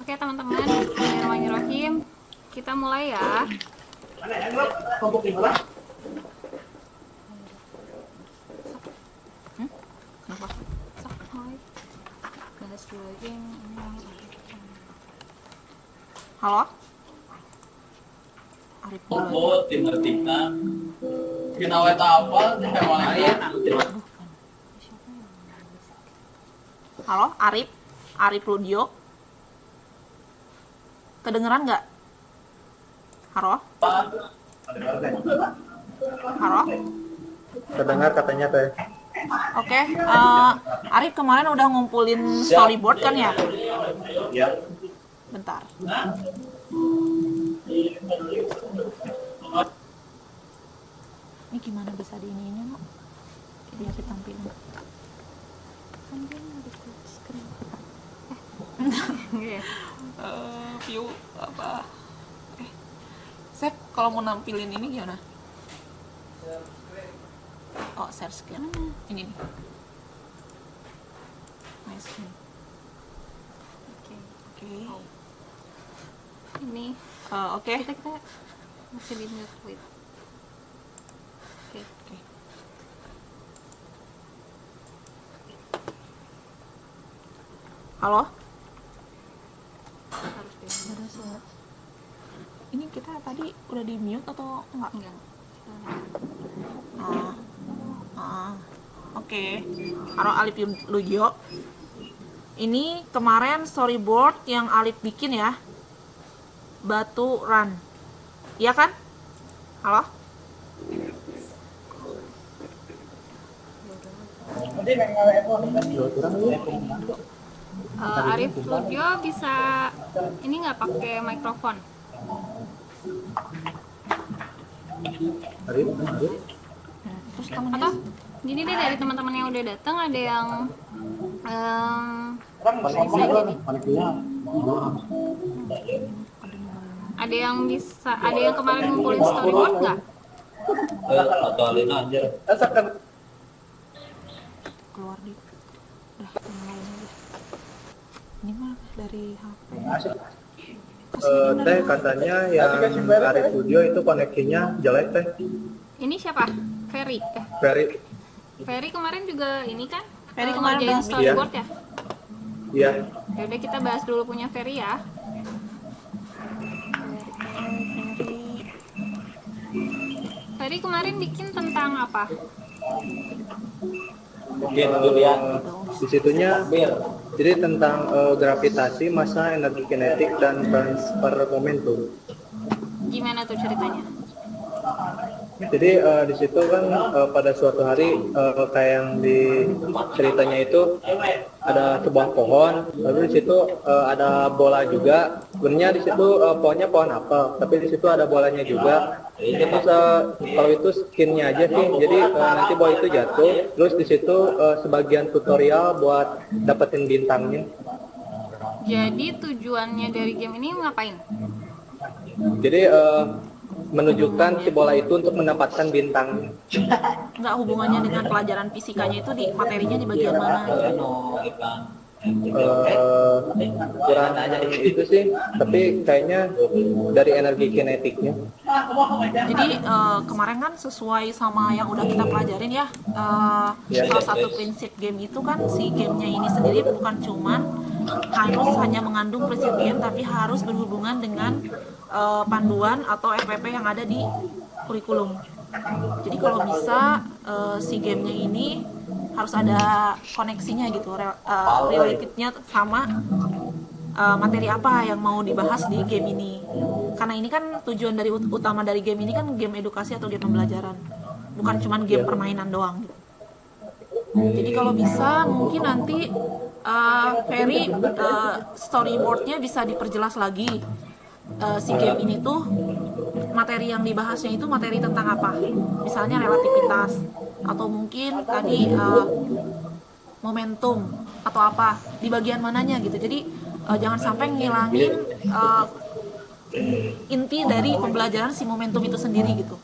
Oke teman-teman, bismillahirrahmanirrahim. Kita mulai ya. Kenapa? Bahas dulu aja yang halo? Arif dulu. Timur-timur. Kenapa apa? Halo, Arif? Arif Rudio? Kedengeran nggak? Halo? Halo? Terdengar katanya teh. Oke, Arif kemarin udah ngumpulin storyboard kan ya? Ya. Bentar. Ini gimana bisa di ininya, no? Biar ditampilin. Kan dia nggak di full screen. View apa? Sep, kalau mau nampilin ini gimana? Oh, share screen. Ini nih. My screen. Oke. Oke. Ini Oke. kita masih di mute wait. Oke. Oke. Halo? Harus di Ada suara. Ini kita tadi udah di mute atau enggak? enggak. Oke. Halo Alif Lujo. Ini kemarin storyboard yang Alif bikin ya. Batu Run. Iya kan? Halo? Arif Studio bisa ini nggak pakai mikrofon? Arif. Terus temennya Atau gini deh, dari teman-teman yang udah datang ada yang bisa jadi ada yang kemarin ngumpulin storyboard nggak? Atau Alina aja. keluar di yang lain aja. Ini mah dari HP. Teh katanya yang Arif Studio itu koneksinya jelek teh. Ini siapa? Ferry. Dari Ferry kemarin juga ini kan? Ferry kemarin ngerjain bahas storyboard ya? ya. Ya udah, kita bahas dulu punya Ferry ya. Ferry kemarin bikin tentang apa? Mungkin dulu ya. Di situnya jadi tentang gravitasi, massa, energi kinetik dan transfer momentum. Gimana tuh ceritanya? Jadi di situ kan pada suatu hari kayak yang di ceritanya itu ada sebuah pohon, lalu di situ ada bola juga. Sebenarnya di situ pohonnya pohon apel, tapi di situ ada bolanya juga. Terus kalau itu skinnya aja sih, jadi nanti bola itu jatuh. Terus di situ sebagian tutorial buat dapetin bintangnya. Jadi tujuannya dari game ini ngapain? Jadi menunjukkan si bola itu untuk mendapatkan bintang. Nggak hubungannya dengan pelajaran fisikanya itu di materinya di bagian mana? Kurang itu sih, tapi kayaknya dari energi kinetiknya. Jadi kemarin kan sesuai sama yang udah kita pelajarin ya, salah satu prinsip game itu kan si gamenya ini sendiri bukan cuman harus hanya mengandung prinsip game, tapi harus berhubungan dengan panduan atau RPP yang ada di kurikulum. Jadi kalau bisa si gamenya ini harus ada koneksinya gitu, relatednya sama materi apa yang mau dibahas di game ini. Karena ini kan tujuan dari utama dari game ini kan game edukasi atau game pembelajaran, bukan cuma game permainan doang gitu. Jadi kalau bisa mungkin nanti Ferry storyboardnya bisa diperjelas lagi. Si game ini tuh materi yang dibahasnya itu materi tentang apa, misalnya relativitas atau mungkin tadi momentum atau apa di bagian mananya gitu. Jadi jangan sampai ngilangin inti dari pembelajaran si momentum itu sendiri gitu.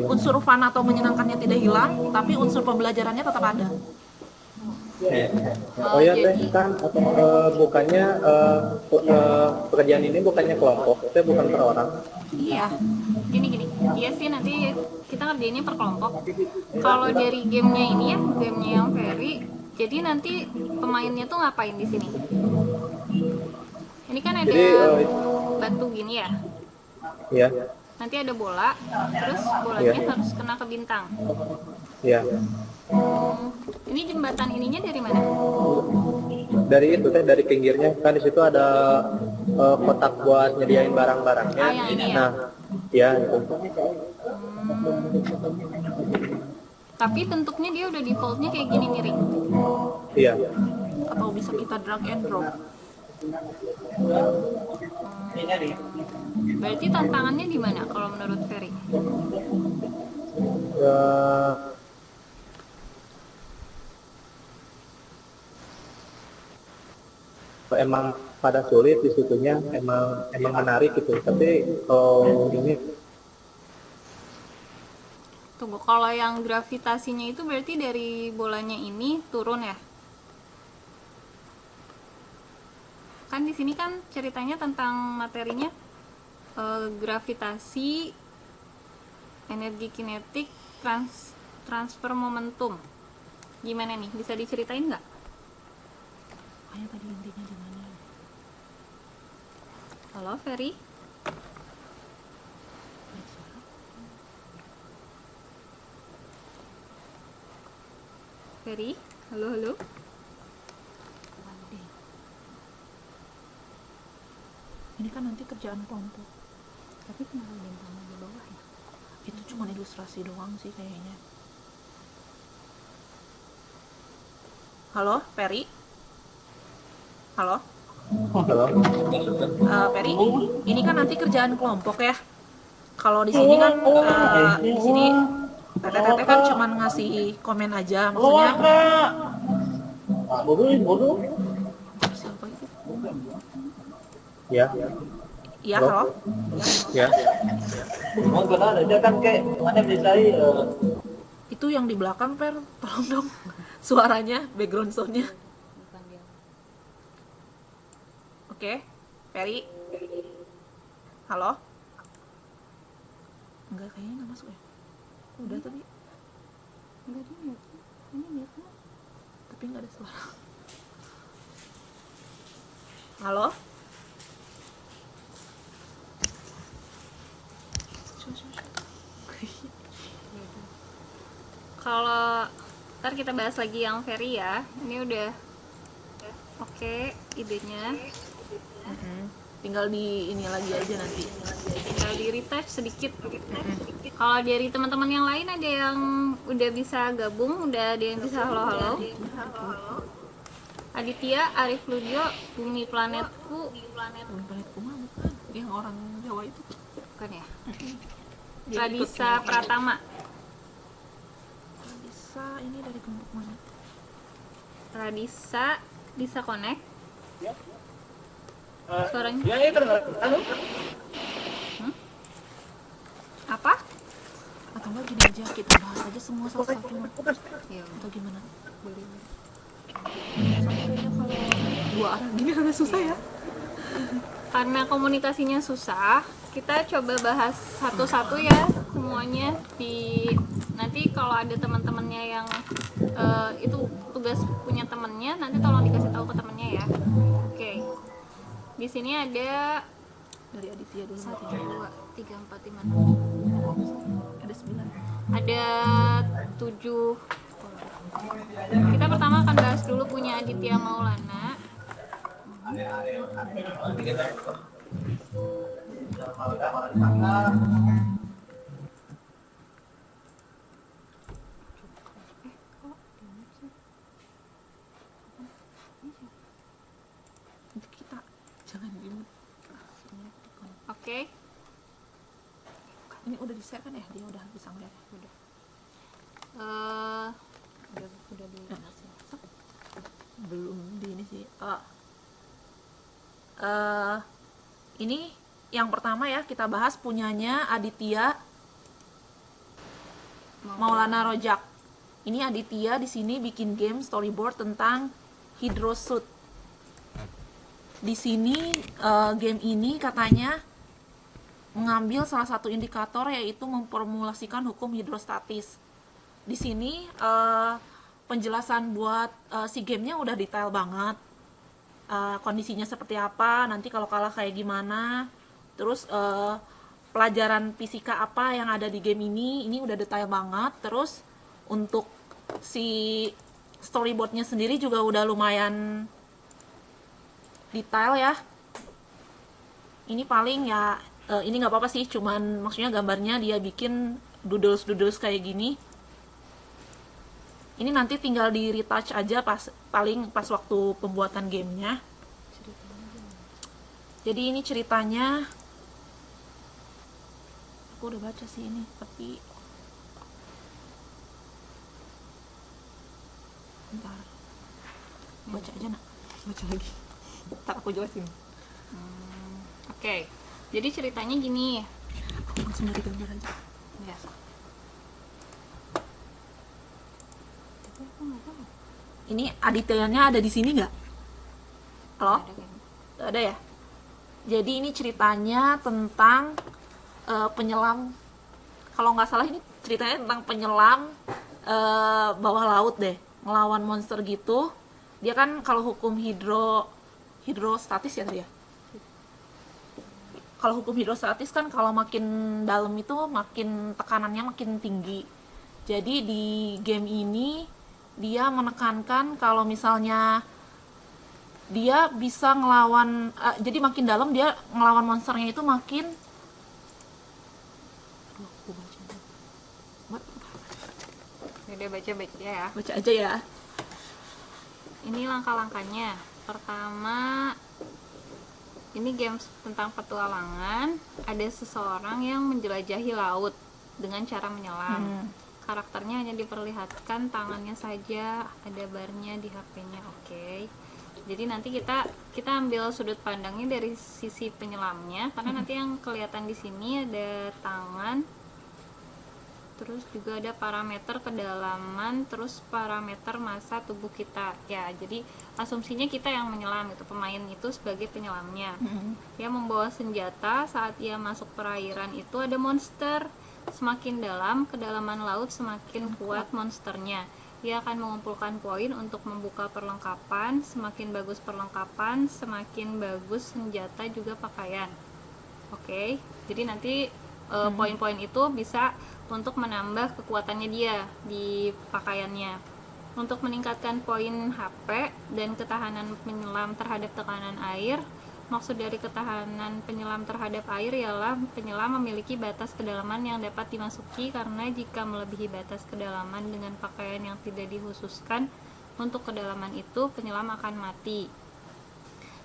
Unsur fun atau menyenangkannya tidak hilang, tapi unsur pembelajarannya tetap ada. Oh ya teh kan bukannya pekerjaan ini bukannya kelompok, teh bukan per orang. Iya. Gini iya sih nanti kita kerjainnya per kelompok. Kalau dari gamenya ini ya, gamenya yang Ferry, jadi nanti pemainnya tuh ngapain di sini? Ini kan ada Jadi batu gini ya, ya, nanti ada bola, terus bolanya harus kena ke bintang. ya. Ini jembatan ininya dari mana? Dari itu teh dari pinggirnya kan di situ ada kotak buat nyediain barang-barangnya. Ah, yang ini ya? Nah, ya itu. Tapi bentuknya dia udah defaultnya kayak gini miring. Iya. Atau bisa kita drag and drop. Berarti tantangannya di mana kalau menurut Ferry? Ya, emang pada sulit di situnya, emang menarik gitu. Tapi kalau ini Tunggu, kalau yang gravitasinya itu berarti dari bolanya ini turun ya? Kan di sini kan ceritanya tentang materinya gravitasi, energi kinetik, transfer momentum. Gimana nih? Bisa diceritain nggak? Ayo tadi intinya di mana? Halo Ferry? Ferry? Halo, halo? Ini kan nanti kerjaan kelompok. Tapi kenapa bintangnya di bawah ya? Itu cuma ilustrasi doang sih kayaknya. Halo, Peri? Halo? halo. Peri, ini kan nanti kerjaan kelompok ya. Kalau di sini kan di sini Teteh kan cuma ngasih komen aja, maksudnya Bodoh. siapa itu? Ya, Iya, halo? ya. Mau benar aja kan kayak mana bisa Itu yang di belakang, Per, tolong dong suaranya, background sound-nya. Oke, Peri? Halo? Enggak, kayaknya nggak masuk ya. Udah tadi, Enggak dia, ini biasa. tapi nggak ada suara. Halo? Kalau ntar kita bahas lagi yang Ferry ya. Ini udah oke idenya. Tinggal di ini lagi aja nanti. Tinggal di retouch sedikit. Kalau dari teman-teman yang lain ada yang udah bisa gabung, udah ada yang bisa halo-halo. Aditya, Arif Ludio, Bumi Planetku, Bukan planetku mah bukan. Yang orang Jawa itu. bukan ya? Dia Radisa ikut Pratama, Bisa ini dari kelompok mana? Radisa bisa connect. Suaranya Ya itu apa? Atau enggak gini aja, kita bahas aja semua satu-satu. Ya, Atau gimana? boleh. Soalnya kalau dua arah gini agak susah ya. Karena komunikasinya susah, kita coba bahas satu-satu ya semuanya. Nanti kalau ada teman-temannya yang itu tugas punya temennya, nanti tolong dikasih tahu ke temennya ya. Oke. Di sini ada Dari Aditya dulu 1, berarti. 2, 3, 4, 5, 6. Ada 9. Ada 7. Kita pertama akan bahas dulu punya Aditya Maulana. Nanti kita jangan di Oke. Ini udah di share kan ya? Dia udah bisa ngeliat. Udah. Udah di Belum di ini sih. Ini yang pertama ya kita bahas punyanya Aditya Maulana Rojak. Ini Aditya di sini bikin game storyboard tentang Hydrosuit. Di sini game ini katanya mengambil salah satu indikator yaitu memformulasikan hukum hidrostatis. Di sini penjelasan buat si gamenya udah detail banget. Kondisinya seperti apa, nanti kalau kalah kayak gimana, terus pelajaran fisika apa yang ada di game ini udah detail banget. Terus untuk si storyboardnya sendiri juga udah lumayan detail ya. Ini paling ya ini nggak apa-apa sih, cuman maksudnya gambarnya dia bikin doodles kayak gini. Ini nanti tinggal di retouch aja pas waktu pembuatan gamenya. Jadi ini ceritanya, aku udah baca sih ini, tapi bentar, baca aja nak, baca lagi. Ntar aku jelasin. Oke. Jadi ceritanya gini. Aku langsung dari gambar aja. Ya. Ini Adityanya ada di sini nggak? Halo? Ada kan? Ada ya? Jadi ini ceritanya tentang penyelam. Kalau nggak salah ini ceritanya tentang penyelam bawah laut deh, ngelawan monster gitu. Dia kan kalau hukum hidrostatis ya tadi ya. Kalau hukum hidrostatis kan kalau makin dalam itu makin tekanannya makin tinggi. Jadi di game ini dia menekankan kalau misalnya dia bisa ngelawan, jadi makin dalam dia ngelawan monsternya itu makin. Aduh, aku baca. Udah baca ya. Baca aja ya. Ini langkah-langkahnya. Pertama, ini games tentang petualangan. Ada seseorang yang menjelajahi laut dengan cara menyelam. Karakternya hanya diperlihatkan tangannya saja, ada barnya di HP-nya. Oke. Jadi nanti kita ambil sudut pandangnya dari sisi penyelamnya, karena nanti yang kelihatan di sini ada tangan, terus juga ada parameter kedalaman, terus parameter massa tubuh kita. Ya, jadi asumsinya kita yang menyelam, itu pemain itu sebagai penyelamnya. Dia membawa senjata. Saat ia masuk perairan itu ada monster. Semakin dalam kedalaman laut semakin kuat monsternya. Ia akan mengumpulkan poin untuk membuka perlengkapan. Semakin bagus perlengkapan, semakin bagus senjata juga pakaian. Oke, jadi nanti poin-poin itu bisa untuk menambah kekuatannya dia di pakaiannya. Untuk meningkatkan poin HP dan ketahanan penyelam terhadap tekanan air. Maksud dari ketahanan penyelam terhadap air ialah penyelam memiliki batas kedalaman yang dapat dimasuki, karena jika melebihi batas kedalaman dengan pakaian yang tidak dikhususkan untuk kedalaman itu, penyelam akan mati.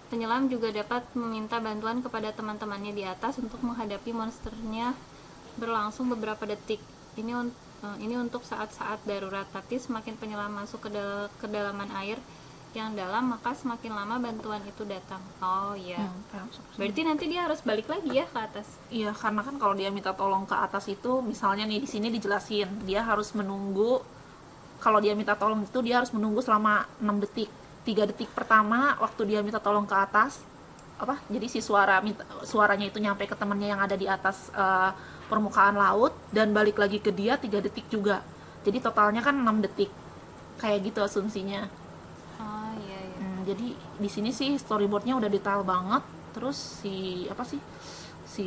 Penyelam juga dapat meminta bantuan kepada teman-temannya di atas untuk menghadapi monsternya berlangsung beberapa detik. Ini untuk saat-saat darurat, tapi semakin penyelam masuk ke kedalaman air yang dalam, maka semakin lama bantuan itu datang. Oh iya. Berarti nanti dia harus balik lagi ya ke atas. Iya, karena kan kalau dia minta tolong ke atas itu, misalnya nih di sini dijelasin, dia harus menunggu. Kalau dia minta tolong itu dia harus menunggu selama 6 detik. 3 detik pertama waktu dia minta tolong ke atas, jadi si suaranya itu nyampe ke temannya yang ada di atas permukaan laut, dan balik lagi ke dia 3 detik juga. Jadi totalnya kan 6 detik. Kayak gitu asumsinya. Oh iya. Jadi di sini sih storyboardnya udah detail banget. Terus si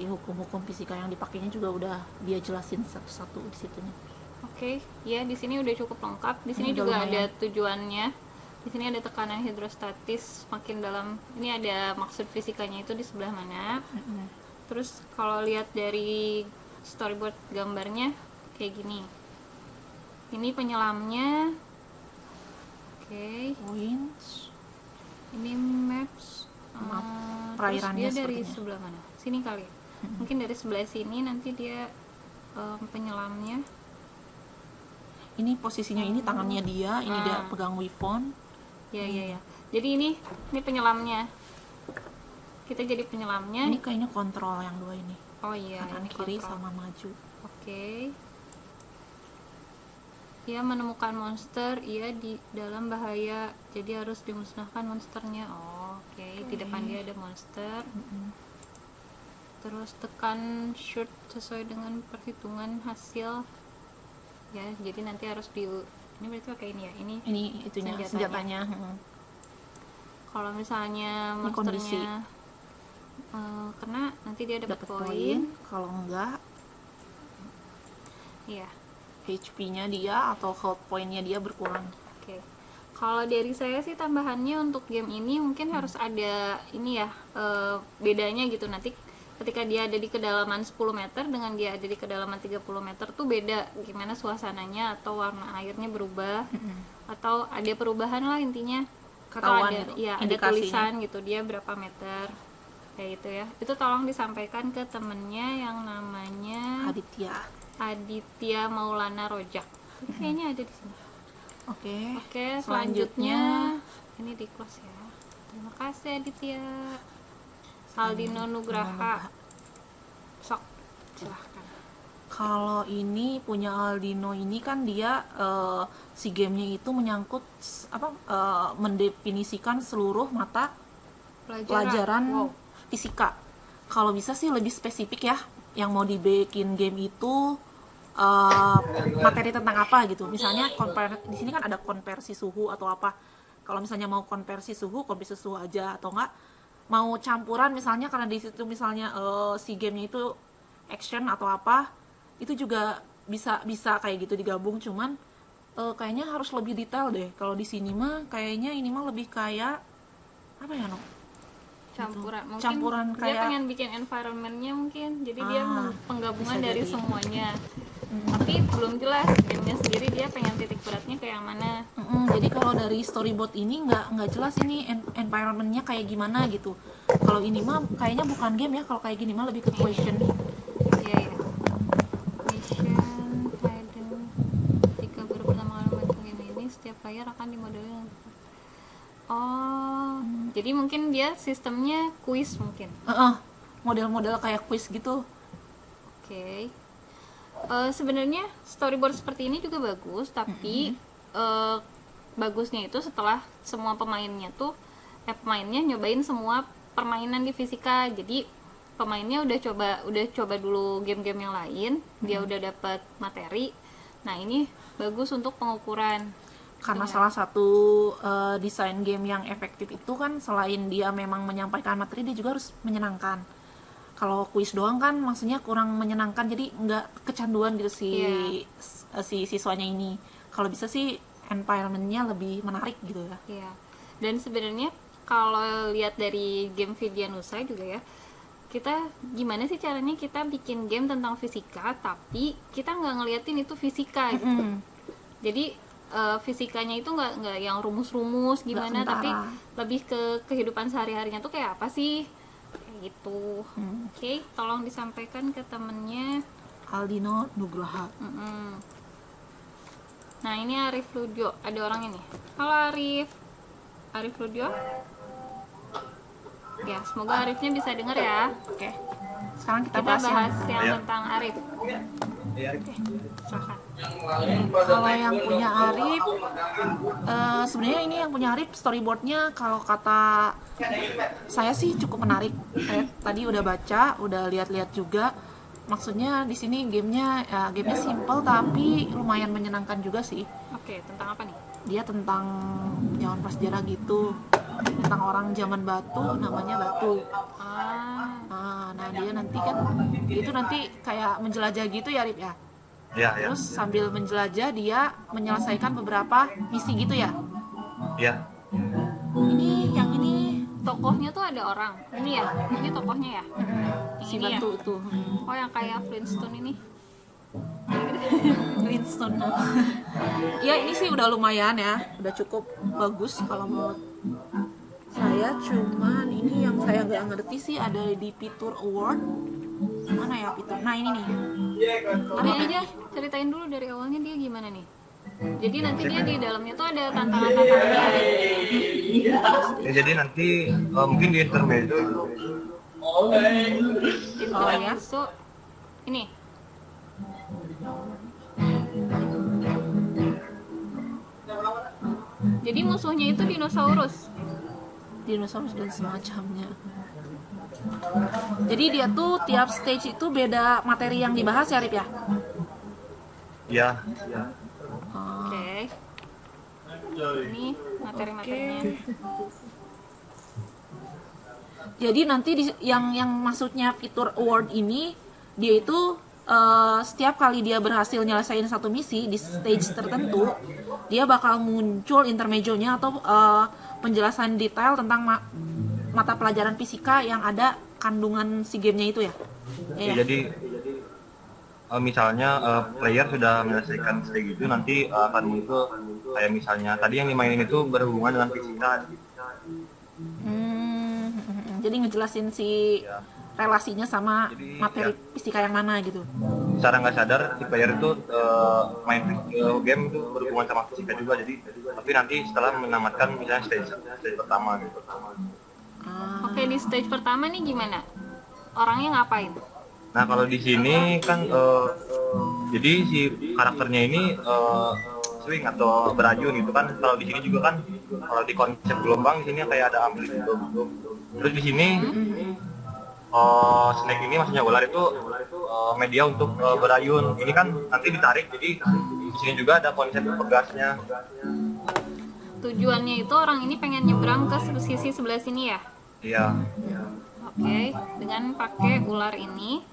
hukum-hukum fisika yang dipakainya juga udah dia jelasin satu-satu di situnya. Oke, ya di sini udah cukup lengkap. Di sini Udah juga lumayan. ada tujuannya. Di sini ada tekanan hidrostatis makin dalam. Ini ada maksud fisikanya itu di sebelah mana. Terus kalau lihat dari storyboard gambarnya kayak gini. Ini penyelamnya. Oke. Points. Ini maps. Map Terus perairannya dia dari sepertinya. sebelah mana? Sini kali. Mungkin dari sebelah sini nanti dia penyelamnya. Ini posisinya ini tangannya dia, ini dia pegang weapon. Ya. Jadi ini penyelamnya. Kita jadi penyelamnya. Ini kayaknya kontrol yang dua ini. Oh iya, Kanan ini kiri kontrol. sama maju. Oke. ia menemukan monster, ia di dalam bahaya, jadi harus dimusnahkan monsternya. Oke. Di depan dia ada monster. Terus tekan shoot sesuai dengan perhitungan hasil ya, jadi nanti harus ini berarti pakai ini ya, Ini itunya senjatanya. Kalau misalnya Ini kondisi. monsternya kena, nanti dia dapat Dapat poin. poin. Kalau enggak, Iya. HP-nya dia atau health point-nya dia berkurang. Oke. Kalau dari saya sih tambahannya untuk game ini mungkin harus ada ini ya, bedanya gitu. Nanti ketika dia ada di kedalaman 10 meter dengan dia ada di kedalaman 30 meter tuh beda gimana suasananya, atau warna airnya berubah, atau ada perubahan lah intinya. Atau Ketahuan ada gitu, ya ada indikasinya. tulisan gitu dia berapa meter kayak gitu ya. Itu tolong disampaikan ke temennya yang namanya Aditya Maulana Rojak. Kayaknya ada di sini. Oke, selanjutnya ini di close ya. Terima kasih Aditya. Aldino Nugraha. Sok, silahkan. Kalau ini punya Aldino ini kan dia si gamenya itu menyangkut mendefinisikan seluruh mata pelajaran fisika. Kalau bisa sih lebih spesifik ya, yang mau dibikin game itu materi tentang apa gitu. Misalnya di sini kan ada konversi suhu atau apa. Kalau misalnya mau konversi suhu aja, atau enggak mau campuran misalnya karena di situ misalnya si gamenya itu action atau apa, itu juga bisa kayak gitu digabung. Cuman kayaknya harus lebih detail deh. Kalau di sini mah kayaknya ini mah lebih kayak apa ya, no? Campuran. Mungkin Campuran dia kayak pengen bikin environment-nya mungkin. Jadi dia penggabungan bisa dari jadi. semuanya. Tapi belum jelas gamenya sendiri dia pengen titik beratnya ke yang mana. Jadi kalau dari storyboard ini nggak jelas ini environment-nya kayak gimana gitu. Kalau ini mah kayaknya bukan game ya, kalau kayak gini mah lebih ke question. Iya. Mission hidden. Jika baru pertama kali main game ini, setiap player akan dimodelin. Jadi mungkin dia sistemnya quiz mungkin. Model-model kayak quiz gitu. Oke. Sebenarnya storyboard seperti ini juga bagus, tapi bagusnya itu setelah semua pemainnya nyobain semua permainan di fisika. Jadi pemainnya udah coba dulu game-game yang lain, dia udah dapat materi. Nah, ini bagus untuk pengukuran. Karena salah satu desain game yang efektif itu kan selain dia memang menyampaikan materi, dia juga harus menyenangkan. Kalau kuis doang kan maksudnya kurang menyenangkan, jadi nggak kecanduan gitu si siswanya ini. Kalau bisa sih environment-nya lebih menarik gitu ya. Iya. Dan sebenarnya kalau lihat dari game Vidyanusa juga ya, kita gimana sih caranya kita bikin game tentang fisika tapi kita nggak ngeliatin itu fisika gitu. Jadi fisikanya itu nggak yang rumus-rumus gimana, tapi lebih ke kehidupan sehari-harinya tuh kayak apa sih kayak gitu. Oke, tolong disampaikan ke temennya Aldino Nugraha. Nah, ini Arif Ludio, ada orang ini. Halo Arif Ludio. Ya, semoga Arifnya bisa dengar ya. Oke. Sekarang kita bahas yang Ya. tentang Arif. Silahkan. Kalau yang punya Arif, sebenarnya ini yang punya Arif storyboardnya kalau kata saya sih cukup menarik. Saya tadi udah baca, udah lihat-lihat juga. Maksudnya di sini gamenya simple tapi lumayan menyenangkan juga sih. Oke, tentang apa nih? Dia tentang zaman prasejarah gitu, tentang orang zaman batu, namanya Batu. Nah dia nanti kayak menjelajah gitu ya, Rip ya. Ya. Terus sambil menjelajah dia menyelesaikan beberapa misi gitu ya. Ya. Yang ini Tokohnya tuh ada orang. Ini ya, ini tokohnya ya. Yang si ini Batu ya? itu. Oh, yang kayak Flintstone ini. Flintstone. Ya ini sih udah lumayan ya, udah cukup bagus kalau menurut saya. Cuman ini yang saya nggak ngerti sih ada di Fitur Award. Mana ya Fitur? Nah ini nih. Tapi aja ceritain dulu dari awalnya dia gimana nih. Jadi nanti dia di dalamnya tuh ada tantangan-tantangannya. Ya, jadi nanti mungkin di intermezzo Ini. Jadi musuhnya itu dinosaurus. Dinosaurus dan semacamnya. Jadi dia tuh tiap stage itu beda materi yang dibahas ya, Rip ya? Iya. Oke. Ini materi-materinya. Jadi nanti yang maksudnya fitur award ini, dia itu setiap kali dia berhasil nyelesain satu misi di stage tertentu, dia bakal muncul intermezzonya atau penjelasan detail tentang mata pelajaran fisika yang ada kandungan si gamenya itu ya. Jadi misalnya player sudah menyelesaikan stage itu, nanti akan muncul kayak misalnya tadi yang dimainin itu berhubungan dengan fisika. Jadi ngejelasin si relasinya sama Jadi, materi fisika yang mana gitu. Secara nggak sadar si player itu main game itu berhubungan sama fisika juga, jadi tapi nanti setelah menamatkan misalnya stage pertama gitu. Oke, di stage pertama nih gimana? Orangnya ngapain? Nah kalau di sini kan jadi si karakternya ini swing atau berayun gitu kan. Kalau di sini juga kan, kalau di konsep gelombang di sini kayak ada amplitudo gitu. Terus di sini snake ini maksudnya ular itu media untuk berayun. Ini kan nanti ditarik, jadi di sini juga ada konsep pegasnya. Tujuannya itu orang ini pengen nyebrang ke sisi sebelah sini ya? Iya. Oke, dengan pakai ular ini.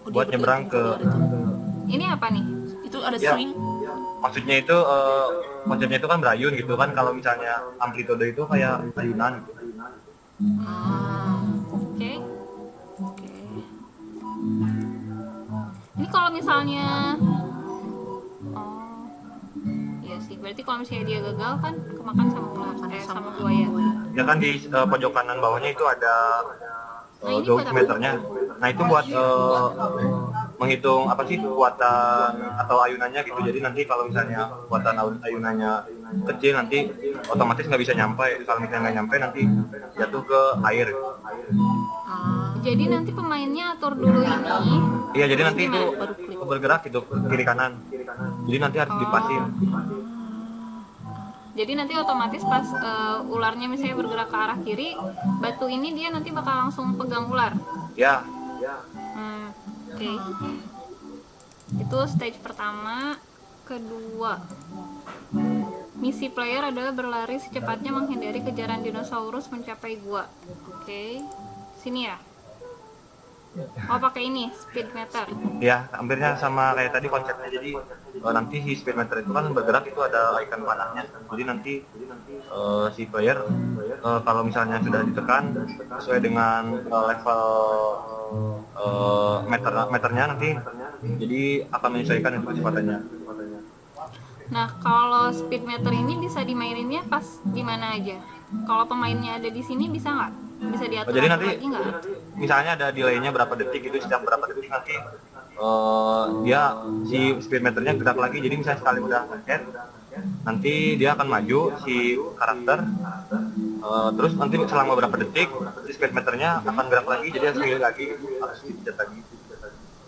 Buat nyebrang ke. Ini apa nih? Itu ada Ya. swing. Maksudnya itu konsepnya itu kan berayun gitu kan. Kalau misalnya amplitudo itu kayak ayunan gitu. Oke. Ini kalau misalnya, iya sih. Berarti kalau misalnya dia gagal kan kemakan sama ular, sama buaya. Ya kan di pojok kanan bawahnya itu ada Nah, ini buat apa? meternya. Nah itu buat menghitung apa sih kekuatan atau ayunannya gitu. Jadi nanti kalau misalnya kekuatan ayunannya kecil, nanti otomatis nggak bisa nyampe. Kalau misalnya nggak nyampe, nanti jatuh ke air. Jadi nanti pemainnya atur dulu ini. Iya, jadi nanti itu Baru klik. bergerak gitu kiri kanan. Jadi nanti harus dipasin. Jadi nanti otomatis pas ularnya misalnya bergerak ke arah kiri, batu ini dia nanti bakal langsung pegang ular. Ya. Oke. Itu stage pertama. Kedua, misi player adalah berlari secepatnya menghindari kejaran dinosaurus mencapai gua. Oke. Sini ya. Oh, pakai ini speed meter. Ya, hampirnya sama kayak tadi konsepnya. Jadi nanti si speed meter itu kan bergerak, itu ada icon panahnya. Jadi nanti si player kalau misalnya sudah ditekan sesuai dengan level meternya nanti, jadi akan menyesuaikan itu kecepatannya. Nah, kalau speed meter ini bisa dimaininnya pas di mana aja? Kalau pemainnya ada di sini bisa nggak? Bisa diatur Jadi nanti lagi nggak? misalnya ada delaynya berapa detik itu, setiap berapa detik nanti dia si speed meternya gerak lagi. Jadi misalnya sekali udah nge-head, nanti dia akan maju si karakter, terus nanti selama beberapa detik si speed meternya akan gerak lagi, jadi harus milih lagi, harus dipencet lagi.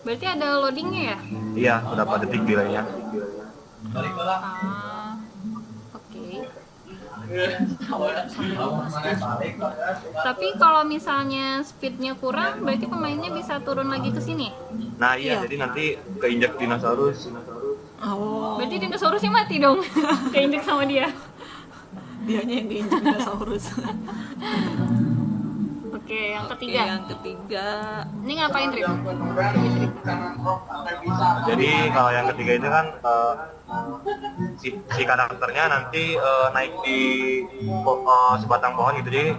Berarti ada loadingnya ya? Iya, berapa detik delaynya. Oke. Tapi kalau misalnya speednya kurang, berarti pemainnya bisa turun lagi ke sini. Nah iya, jadi nanti keinjak dinosaurus. Oh, Berarti dinosaurusnya mati dong, keinjek sama dia. dianya yang diinjak dinosaurus. Oke, yang Oke, ketiga. yang ketiga. Ini ngapain, Rip? Jadi kalau yang ketiga itu kan si karakternya nanti naik di sebatang pohon gitu. Jadi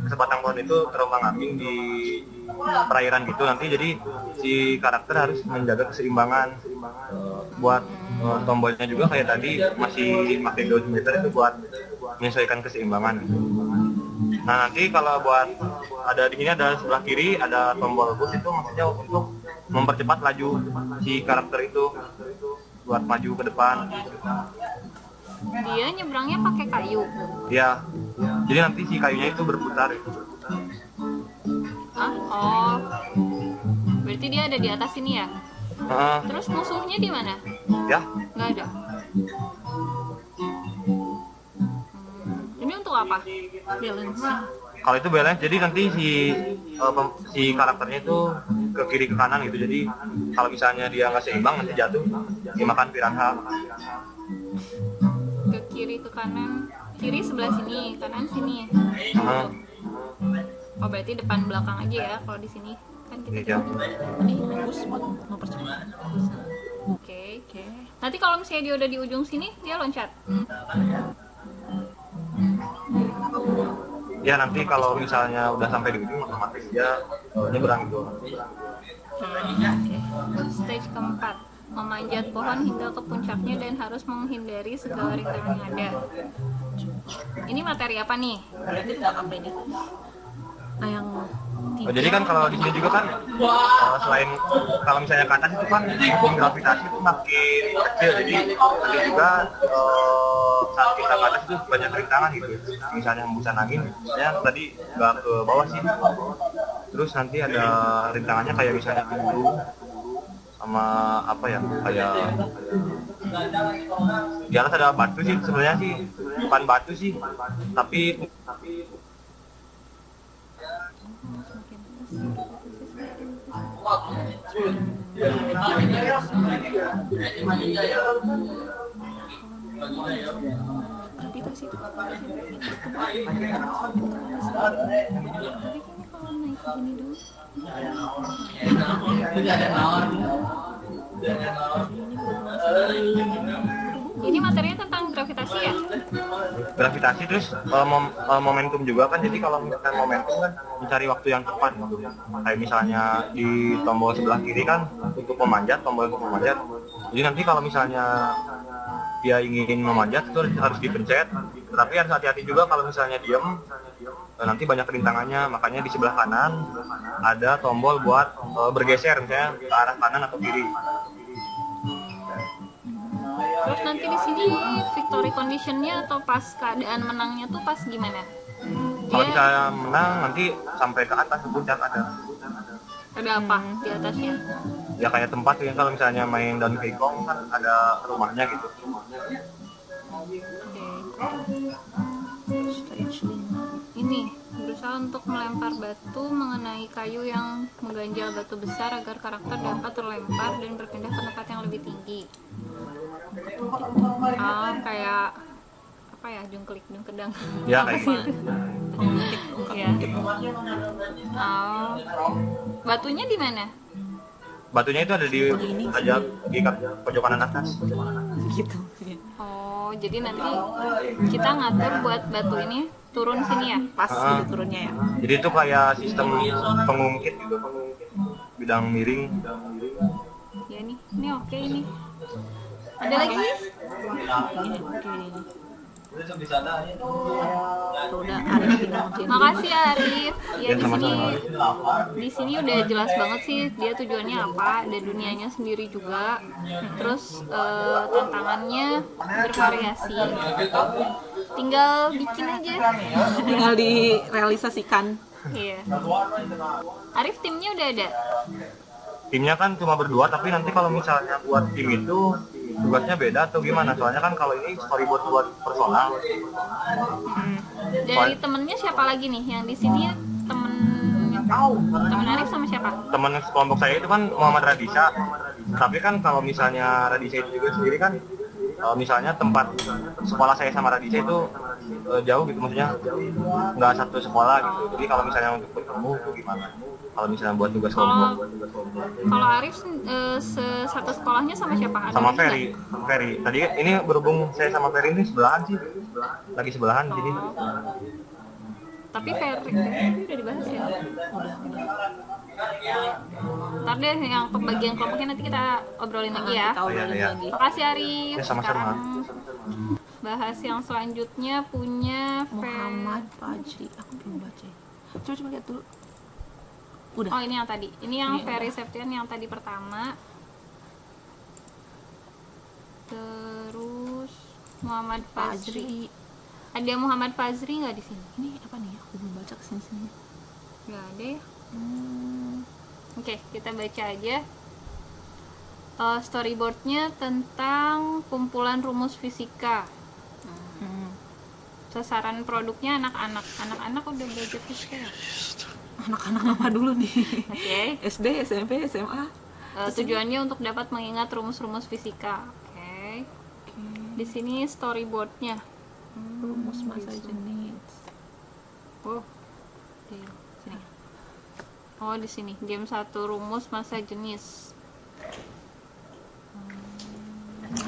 sebatang pohon itu terombang-ambing di perairan gitu. Nanti jadi si karakter harus menjaga keseimbangan. Buat tombolnya juga kayak tadi masih pakai dosimeter itu buat menyesuaikan keseimbangan. Nah nanti kalau buat ada di sini, ada sebelah kiri ada tombol bus, itu maksudnya untuk mempercepat laju si karakter itu buat maju ke depan. Dia nyebrangnya pakai kayu. Ya, jadi nanti si kayunya itu berputar. Oh. Berarti dia ada di atas sini ya? Terus musuhnya di mana? Ya, Nggak ada. apa? Balance. Kalau itu balance, jadi nanti si karakternya itu ke kiri ke kanan gitu. Jadi kalau misalnya dia nggak seimbang nanti jatuh dimakan piranha. Ke kiri ke kanan, kiri sebelah sini, kanan sini. Oh berarti depan belakang aja ya kalau di sini kan kita. Iya. Bagus buat mempercepat. Oke. Nanti kalau misalnya dia udah di ujung sini dia loncat. Ya nanti kalau misalnya udah sampai di ujung otomatis dia nyebrang gitu. Stage keempat, memanjat pohon hingga ke puncaknya dan harus menghindari segala rintangan yang ada. Ini materi apa nih? Ini tentang apa ini? Nah yang Jadi kan kalau di sini juga kan selain kalau misalnya ke atas itu kan gravitasi itu makin kecil, jadi nanti juga saat kita ke atas itu banyak rintangan gitu. Misalnya hembusan angin, misalnya tadi nggak ke bawah sih. Terus nanti ada rintangannya kayak misalnya bulu sama apa ya, kayak di atas ada batu sih, sebenarnya sih bukan batu sih, tapi Gravitasi itu tapi kalau naik gini dulu. Ini materinya tentang gravitasi ya? Gravitasi, terus momentum juga kan. Jadi kalau misalkan momentum kan mencari waktu yang tepat, kayak misalnya di tombol sebelah kiri kan untuk memanjat, tombol untuk memanjat. Jadi nanti kalau misalnya dia ingin memanjat itu harus dipencet, tetapi harus hati-hati juga kalau misalnya diem, nanti banyak rintangannya. Makanya di sebelah kanan ada tombol buat bergeser misalnya ke arah kanan atau kiri. Terus nanti di sini victory conditionnya atau pas keadaan menangnya tuh pas gimana? Kalau Dia misalnya menang nanti sampai ke atas ke puncak ada apa di atasnya? ya kayak tempat yang kalau misalnya main Donkey Kong kan ada rumahnya gitu. stage 5. Ini berusaha untuk melempar batu mengenai kayu yang mengganjal batu besar agar karakter dapat terlempar dan berpindah ke tempat yang lebih tinggi. Kayak apa ya, jungkedang. Ya Apa kayak sih gitu. itu? Ya. Batunya di mana? Batunya itu ada di pojok kanan atas. Gitu. Oh, jadi nanti kita ngatur buat batu ini turun sini ya? Pas gitu turunnya ya. Jadi itu kayak sistem pengungkit gitu, bidang miring. Ya ini oke ini. Ada lagi? Ini oke ini. Udah Arif tinggal ngerjain. Makasih ya Arif. Ya di sini Sama-sama. udah jelas banget sih dia tujuannya apa, dan dunianya sendiri juga. Terus tantangannya bervariasi. Tinggal bikin aja. Tinggal direalisasikan. Iya. Arif timnya udah ada. Timnya kan cuma berdua, tapi nanti kalau misalnya buat tim itu tugasnya beda atau gimana? Soalnya kan kalau ini storyboard buat personal. Dari temennya siapa lagi nih? Yang di sini temen Arif sama siapa? Teman kelompok saya itu kan Muhammad Radisa. Tapi kan kalau misalnya Radisa itu juga sendiri kan, misalnya tempat sekolah saya sama Radisa itu jauh gitu, maksudnya nggak satu sekolah gitu. Jadi kalau misalnya untuk bertemu itu gimana? Kalau misalnya buat tugas kelompok. Kalau Arif satu sekolahnya sama siapa? Ada Sama lagi nggak? Ferry. Tadi ini berhubung saya sama Ferry ini sebelahan sih, lagi sebelahan jadi. Tapi Ferry udah dibahas ya? Udah. Ntar deh yang pembagian kelompoknya nanti kita obrolin lagi ya. Kita obrolin Iya. lagi. Makasih Arif. Ya, sama-sama. Sekarang bahas yang selanjutnya punya Muhammad Fajri. Aku belum baca. Coba lihat dulu. Udah. Oh ini yang tadi. Ini yang Iya, Ferry Septian yang tadi pertama. Terus Muhammad Fazri. Ada Muhammad Fazri nggak di sini? Ini apa nih? Aku belum baca kesini-sini. Nggak ada ya. Oke, kita baca aja. Storyboardnya tentang kumpulan rumus fisika. sasaran produknya anak-anak udah belajar fisika ya? Anak-anak apa dulu nih? Oke. SD, SMP, SMA. Tujuannya untuk dapat mengingat rumus-rumus fisika. Oke. Di sini storyboardnya. Rumus masa jenis. Oh, di sini. Oh, di sini. Game 1 rumus masa jenis.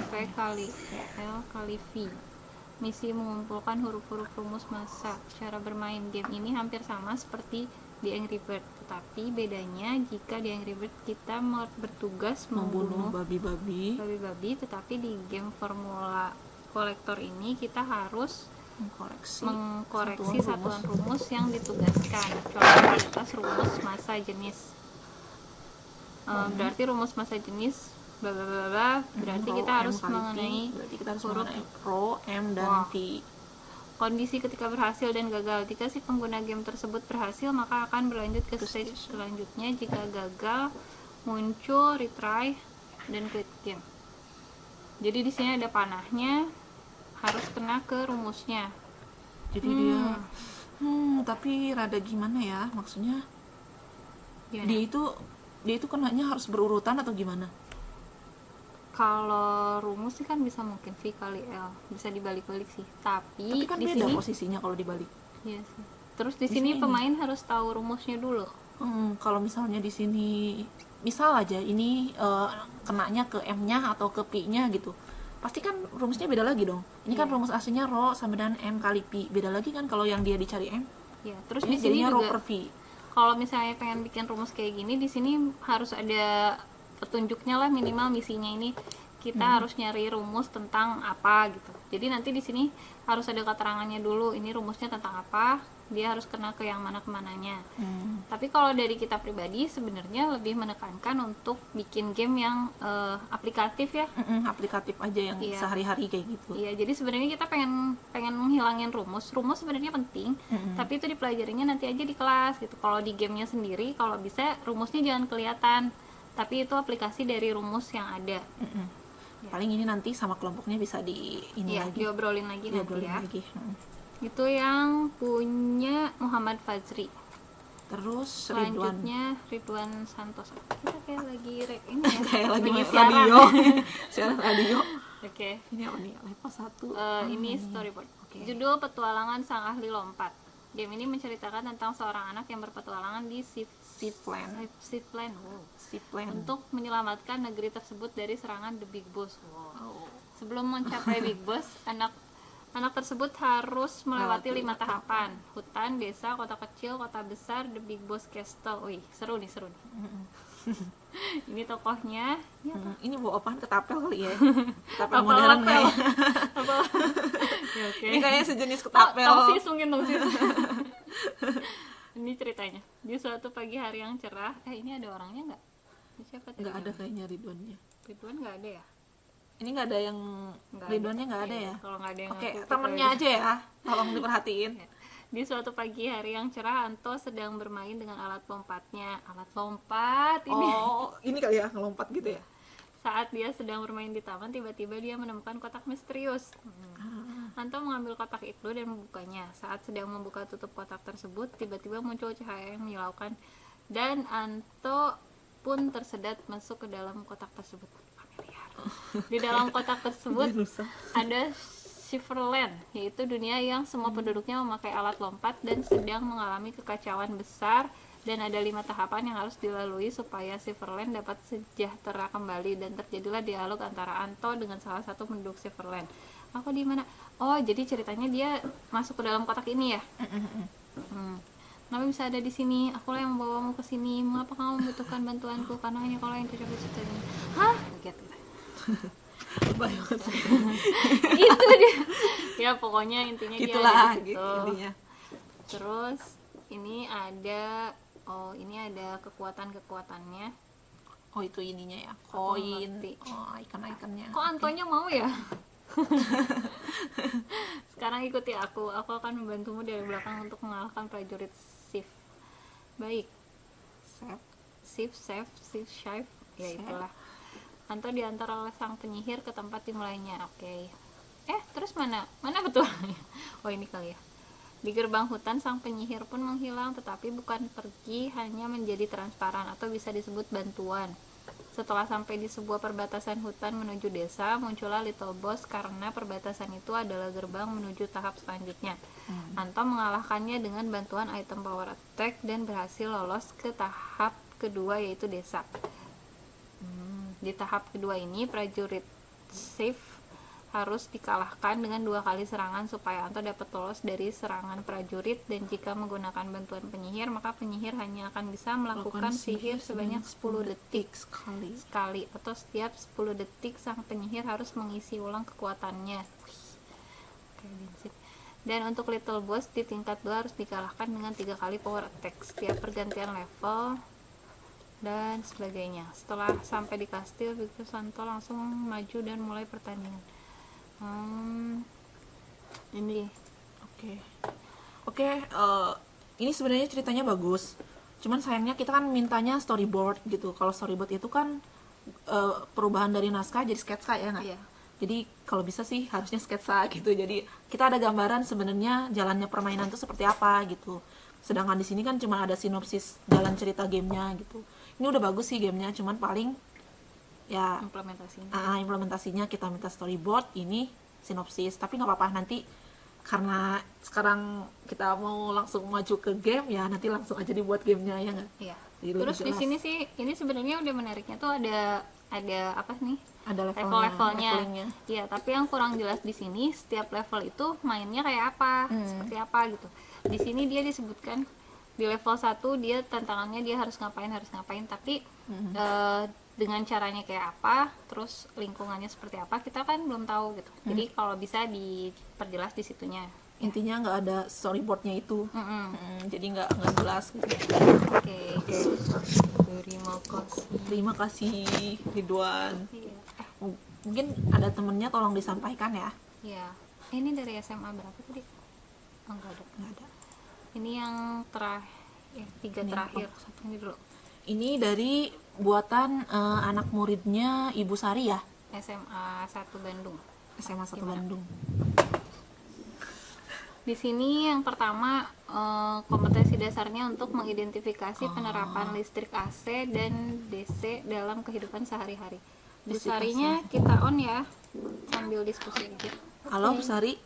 P kali L kali V. Misi mengumpulkan huruf-huruf rumus masa. Cara bermain game ini hampir sama seperti di Angry Bird, tetapi bedanya jika di Angry Bird kita bertugas membunuh babi-babi, tetapi di game Formula Kolektor ini kita harus mengkoreksi satuan rumus yang ditugaskan. Contoh di atas rumus masa jenis. Berarti rumus masa jenis bla bla bla bla, berarti kita harus mengenai huruf rho, M, dan V. Kondisi ketika berhasil dan gagal. Jika si pengguna game tersebut berhasil, maka akan berlanjut ke stage selanjutnya. Jika gagal, muncul retry dan quit game. Jadi di sini ada panahnya, harus kena ke rumusnya. Jadi dia tapi rada gimana ya, maksudnya dia itu kenanya harus berurutan atau gimana? Kalau rumus sih kan bisa mungkin V kali L, bisa dibalik-balik sih. Tapi kan di beda sini posisinya kalau dibalik. Iya sih. Terus di sini pemain harus tahu rumusnya dulu. Kalau misalnya di sini misal aja ini kenanya ke M-nya atau ke P-nya gitu. Pasti kan rumusnya beda lagi dong. Ini kan rumus aslinya rho sama dengan M kali P. Beda lagi kan kalau yang dia dicari M. Iya, terus Ini di sini jadinya rho juga per V. kalau misalnya pengen bikin rumus kayak gini, di sini harus ada petunjuknya lah, minimal misinya ini kita harus nyari rumus tentang apa gitu. Jadi nanti di sini harus ada keterangannya dulu, ini rumusnya tentang apa, dia harus kena ke yang mana kemananya. Tapi kalau dari kita pribadi sebenarnya lebih menekankan untuk bikin game yang aplikatif ya. Aplikatif aja yang sehari-hari kayak gitu. Iya, jadi sebenarnya kita pengen menghilangin rumus sebenarnya penting, tapi itu dipelajarinya nanti aja di kelas gitu. Kalau di gamenya sendiri, kalau bisa rumusnya jangan kelihatan, tapi itu aplikasi dari rumus yang ada. Paling ini nanti sama kelompoknya bisa diobrolin lagi nanti ya. Lagi. Itu yang punya Muhammad Fazri. Terus selanjutnya Ridwan Santoso. Kita kayak lagi ini ya. kayak lagi siaran. radio. Siaran radio. Oke. Ini apa nih? Lepas 1. Ini storyboard. Judul Petualangan Sang Ahli Lompat. Game ini menceritakan tentang seorang anak yang berpetualangan di Seafland untuk menyelamatkan negeri tersebut dari serangan The Big Boss. Sebelum mencapai Big Boss, anak tersebut harus melewati 5 tahapan: hutan, desa, kota kecil, kota besar, The Big Boss Castle. Wih, seru nih. Ini tokohnya. Ini bawa apaan? Ketapel kali ya? Ketapel modern nggak ya? Ini kayaknya sejenis ketapel. Tongsis mungkin. Ini ceritanya. Di suatu pagi hari yang cerah, ini ada orangnya nggak? Siapa tadi? Nggak ada kayaknya Ridwannya. Ridwan nggak ada ya? Ini nggak ada yang Ridwannya nggak ada ya? Kalau nggak ada yang Oke, temennya aja ya. Tolong diperhatiin. Di suatu pagi hari yang cerah, Anto sedang bermain dengan alat lompatnya. Alat lompat ini. Oh, ini kali ya, ngelompat gitu ya. Saat dia sedang bermain di taman, tiba-tiba dia menemukan kotak misterius. Anto mengambil kotak itu dan membukanya. Saat sedang membuka tutup kotak tersebut, tiba-tiba muncul cahaya yang menyilaukan dan Anto pun tersedat masuk ke dalam kotak tersebut. Familiar. Di dalam kotak tersebut ada Shiverland, yaitu dunia yang semua penduduknya memakai alat lompat dan sedang mengalami kekacauan besar, dan ada 5 tahapan yang harus dilalui supaya Shiverland dapat sejahtera kembali. Dan terjadilah dialog antara Anto dengan salah satu penduduk Shiverland. Aku di mana? Oh, jadi ceritanya dia masuk ke dalam kotak ini ya. Kenapa bisa ada di sini? Akulah yang membawamu ke sini. Mengapa kamu membutuhkan bantuanku? Karena hanya kalau yang cocok di situ. Hah? Kaget gitu. Itu dia. Ya pokoknya intinya Itulah, dia ada di situ. intinya. Terus ini ada kekuatan-kekuatannya. Oh, itu ininya ya. Koin. ngerti. Oh, ikan-ikannya. Kok Antonya mau ya? Sekarang ikuti aku akan membantumu dari belakang untuk mengalahkan prajurit Sif. Baik. Sif, ya itulah. Anto diantar oleh sang penyihir ke tempat dimulainya. Oke. terus mana betul? Oh ini kali ya. Di gerbang hutan sang penyihir pun menghilang, tetapi bukan pergi, hanya menjadi transparan atau bisa disebut bantuan. Setelah sampai di sebuah perbatasan hutan menuju desa, muncullah Little Boss karena perbatasan itu adalah gerbang menuju tahap selanjutnya. Anto mengalahkannya dengan bantuan item power attack dan berhasil lolos ke tahap kedua, yaitu desa. Di tahap kedua ini, prajurit safe harus dikalahkan dengan 2 kali serangan supaya Anto dapat lolos dari serangan prajurit, dan jika menggunakan bantuan penyihir maka penyihir hanya akan bisa melakukan sihir sebanyak 10 detik sekali, atau setiap 10 detik sang penyihir harus mengisi ulang kekuatannya. Dan untuk Little Boss di tingkat 2 harus dikalahkan dengan 3 kali power attack setiap pergantian level dan sebagainya. Setelah sampai di kastil, Victor Santo langsung maju dan mulai pertandingan. Ini Oke, ini sebenarnya ceritanya bagus. Cuman sayangnya kita kan mintanya storyboard gitu. Kalau storyboard itu kan perubahan dari naskah jadi sketsa ya nggak? Iya. Jadi kalau bisa sih harusnya sketsa gitu. Jadi kita ada gambaran sebenarnya jalannya permainan itu seperti apa gitu. Sedangkan di sini kan cuma ada sinopsis jalan cerita gamenya gitu. Ini udah bagus sih gamenya, cuman paling ya implementasinya kita minta storyboard, ini sinopsis. Tapi nggak apa-apa, nanti karena sekarang kita mau langsung maju ke game ya, nanti langsung aja dibuat gamenya ya nggak? Iya. Jadi Terus lebih di jelas. sini sih ini sebenarnya udah menariknya tuh ada apa nih? Ada levelnya. levelingnya. Iya, tapi yang kurang jelas di sini setiap level itu mainnya kayak apa, seperti apa gitu. Di sini dia disebutkan di level 1 dia tantangannya dia harus ngapain, tapi dengan caranya kayak apa, terus lingkungannya seperti apa, kita kan belum tahu gitu. Jadi kalau bisa diperjelas di situnya. Intinya nggak ada storyboardnya itu. Jadi nggak jelas gitu. Oke. Terima kasih Ridwan. Iya. Mungkin ada temennya, tolong disampaikan ya. Iya. Ini dari SMA berapa tadi? Oh, nggak ada. Ini yang terakhir, 3 terakhir. Satu ini dulu. Ini dari buatan anak muridnya Ibu Sari ya, SMA 1 Bandung. SMA 1 Gimana? Bandung. Di sini yang pertama kompetensi dasarnya untuk mengidentifikasi penerapan listrik AC dan DC dalam kehidupan sehari-hari. Bu Listrik Sarinya kita on ya, sambil diskusi aja. Halo Bu Sari.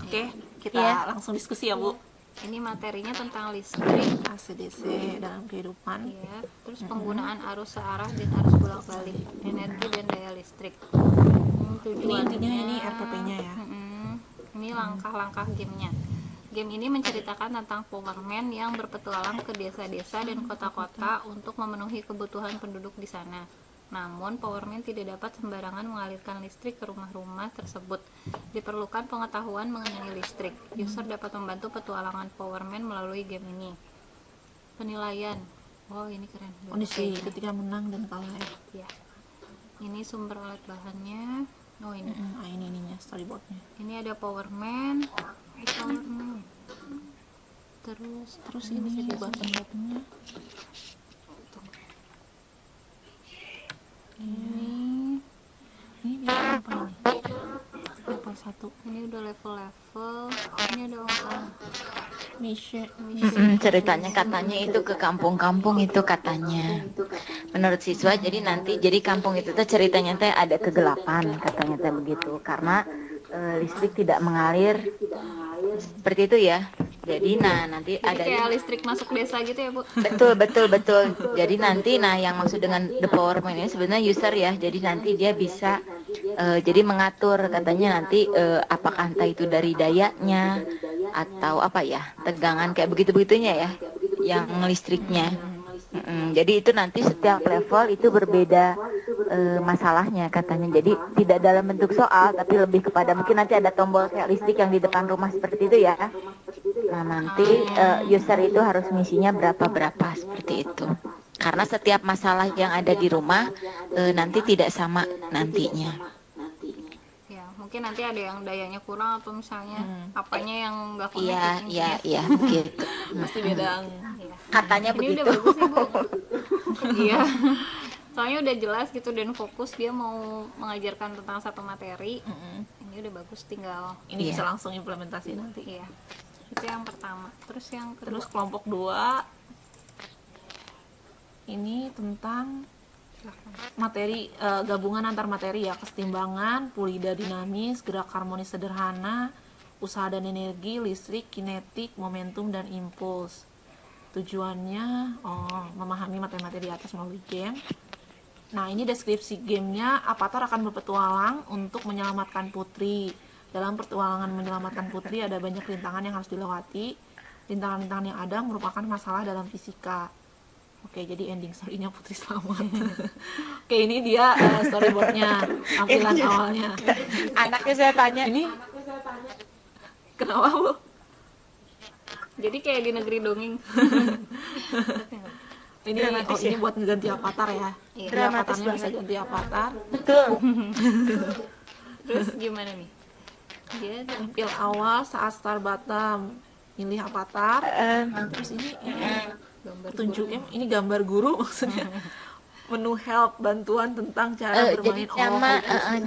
Oke, kita Iya. langsung diskusi ya Bu. Ini materinya tentang listrik. AC/DC dalam kehidupan. Ya, terus penggunaan arus searah dan arus bolak-balik, energi dan daya listrik. Ini intinya ini RPP-nya ya. Ini langkah-langkah gamenya. Game ini menceritakan tentang Powerman yang berpetualang ke desa-desa dan kota-kota untuk memenuhi kebutuhan penduduk di sana. Namun, Powerman tidak dapat sembarangan mengalirkan listrik ke rumah-rumah tersebut. Diperlukan pengetahuan mengenai listrik. User dapat membantu petualangan Powerman melalui game ini. Penilaian. Oh, ini keren. Kondisi ketika menang dan kalah ya. Ya. Ini sumber alat bahannya. Oh, ini. Ini ininya storyboardnya. Ini ada Powerman. Terus ini button-buttonnya. Ini biar apa ini? Level 1. Ini udah level-level. Ini ada Mission. Ceritanya katanya itu ke kampung-kampung itu katanya. Menurut siswa jadi kampung itu tuh ceritanya teh ada kegelapan katanya teh begitu karena listrik tidak mengalir seperti itu ya. Jadi nanti Jadi ada kayak listrik masuk desa gitu ya, Bu? betul. Jadi nanti yang maksud dengan the Powerman ini sebenarnya user ya. Jadi nanti dia bisa jadi mengatur katanya nanti apakah entah itu dari dayanya atau apa ya, tegangan kayak begitu-begitunya ya yang listriknya. Jadi itu nanti setiap level itu berbeda masalahnya katanya. Jadi tidak dalam bentuk soal tapi lebih kepada mungkin nanti ada tombol kayak listrik yang di depan rumah seperti itu ya. Nah nanti user itu harus misinya berapa seperti itu. Karena setiap masalah yang ada di rumah nanti tidak sama nantinya. Ya, mungkin nanti ada yang dayanya kurang atau misalnya apanya yang nggak connect. Iya gitu. Pasti beda. Iya. Katanya Ini begitu. udah bagus sih, Bu. Iya. Soalnya udah jelas gitu dan fokus dia mau mengajarkan tentang satu materi. Ini desainnya udah bagus, tinggal Ini Iya. bisa langsung implementasi nanti. iya. Itu yang pertama. Terus yang kedua, Terus kelompok 2 ini tentang materi, gabungan antar materi ya, kesetimbangan, fluida dinamis, gerak harmonis sederhana, usaha dan energi, listrik, kinetik, momentum, dan impuls. Tujuannya memahami materi-materi di atas melalui game. Nah, ini deskripsi gamenya. Avatar akan berpetualang untuk menyelamatkan putri. Dalam petualangan menyelamatkan putri ada banyak rintangan yang harus dilewati. Rintangan-rintangan yang ada merupakan masalah dalam fisika. Oke, jadi ending story-nya putri selamat. Oke, ini dia storyboardnya, tampilan awalnya. Anaknya saya tanya, Ini kenapa, Bu? jadi kayak di negeri dongeng. Ini Dramatis ini ya? buat ngeganti avatar ya. Iya. Jadi Dramatis avatarnya bisa banget. ganti avatar. betul. Terus gimana nih? Dia Tampil awal saat start button, pilih avatar. Terus ini gambar petunjuknya, ini gambar guru maksudnya. Menu help, bantuan tentang cara Jadi bermain. nama Harus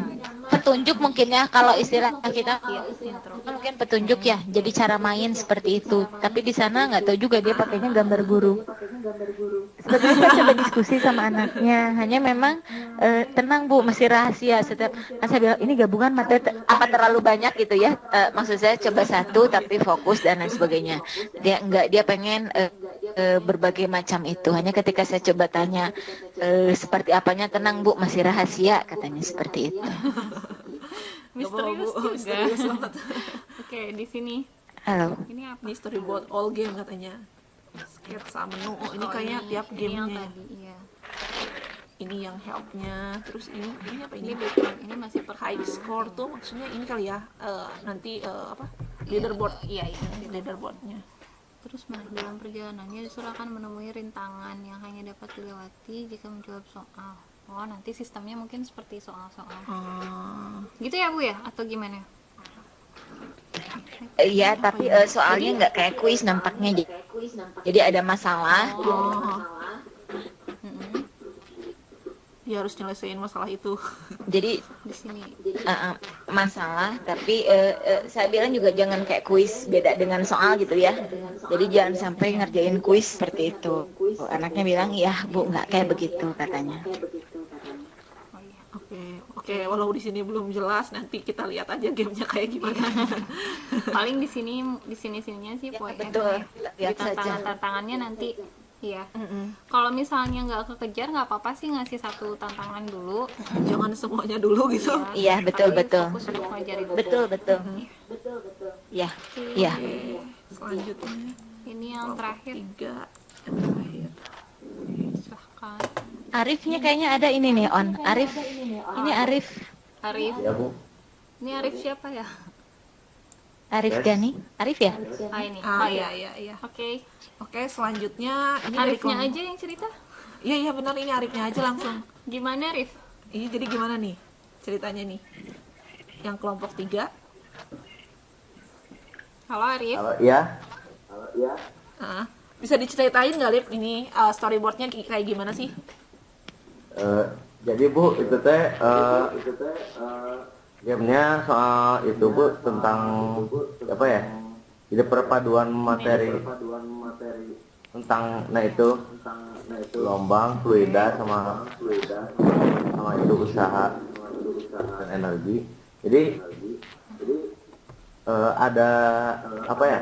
petunjuk mungkin ya, kalau istilah kita intro. mungkin petunjuk ya, jadi cara main seperti itu. Tapi di sana nggak tahu juga dia pakainya gambar guru. Sebetulnya saya coba diskusi sama anaknya, hanya memang tenang Bu, masih rahasia. Setiap saya bilang ini gabungan materi apa terlalu banyak gitu ya. Maksud saya coba satu tapi fokus dan lain sebagainya. Dia enggak, dia pengen berbagai macam itu. Hanya ketika saya coba tanya seperti apanya, tenang Bu, masih rahasia katanya seperti itu. Misterius Bu, juga. misterius banget. Oke, di sini Halo. ini apa? Ini storyboard all game katanya. Sketsa menu. Oh, ini kayaknya tiap Ini yang gamenya. tadi, iya. Ini yang helpnya. Terus ini apa Ini ini? background, ini masih High score tuh maksudnya ini kali ya, nanti apa, leaderboard. Iya, iya. Leaderboardnya. Terus dalam perjalanannya disuruh akan menemui rintangan yang hanya dapat dilewati jika menjawab soal. Oh, nanti sistemnya mungkin seperti soal-soal. Gitu ya, Bu ya? Atau gimana? Iya, tapi soalnya nggak kayak kuis nampaknya. Jadi ada masalah. Mm-mm. Dia harus nyelesain masalah itu. Jadi Di sini. masalah, tapi saya bilang juga jangan kayak kuis, beda dengan soal gitu ya. Jadi jangan sampai ngerjain kuis seperti itu. Anaknya bilang, ya Bu, nggak kayak begitu katanya. Oh iya. Oke, walau di sini belum jelas, nanti kita lihat aja gamenya kayak gimana. Paling di sininya sih poin betul. di Lihat saja. tantangannya nanti. Iya. Kalau misalnya nggak kekejar nggak apa-apa sih, ngasih satu tantangan dulu. Jangan semuanya dulu gitu. Iya, betul, Tapi betul. Fokus untuk ngajarin. Betul, betul. Ya, ya. Selanjutnya Ini yang terakhir. 3 yang terakhir. Silahkan. Arifnya kayaknya ada ini nih, On. Arif. Ini Arif. Arif. Ya Bu. Ini Arif siapa ya? Arif Gani. Arif ya? Ah, ini. Ah, Oh iya iya. iya iya. Oke. Oke, selanjutnya ini dari Arifnya kelompok- aja yang cerita. Iya iya benar, ini Arifnya aja langsung. Gimana, Arif? Ini jadi gimana nih ceritanya nih? Yang kelompok 3. Halo, Arif. Iya. Bisa diceritain nggak, Lip? Ini storyboardnya kayak gimana sih? Jadi Bu, itu teh gamenya soal itu Bu, tentang apa ya? Jadi perpaduan materi tentang itu gelombang, fluida sama itu usaha dan energi. Jadi ada apa ya?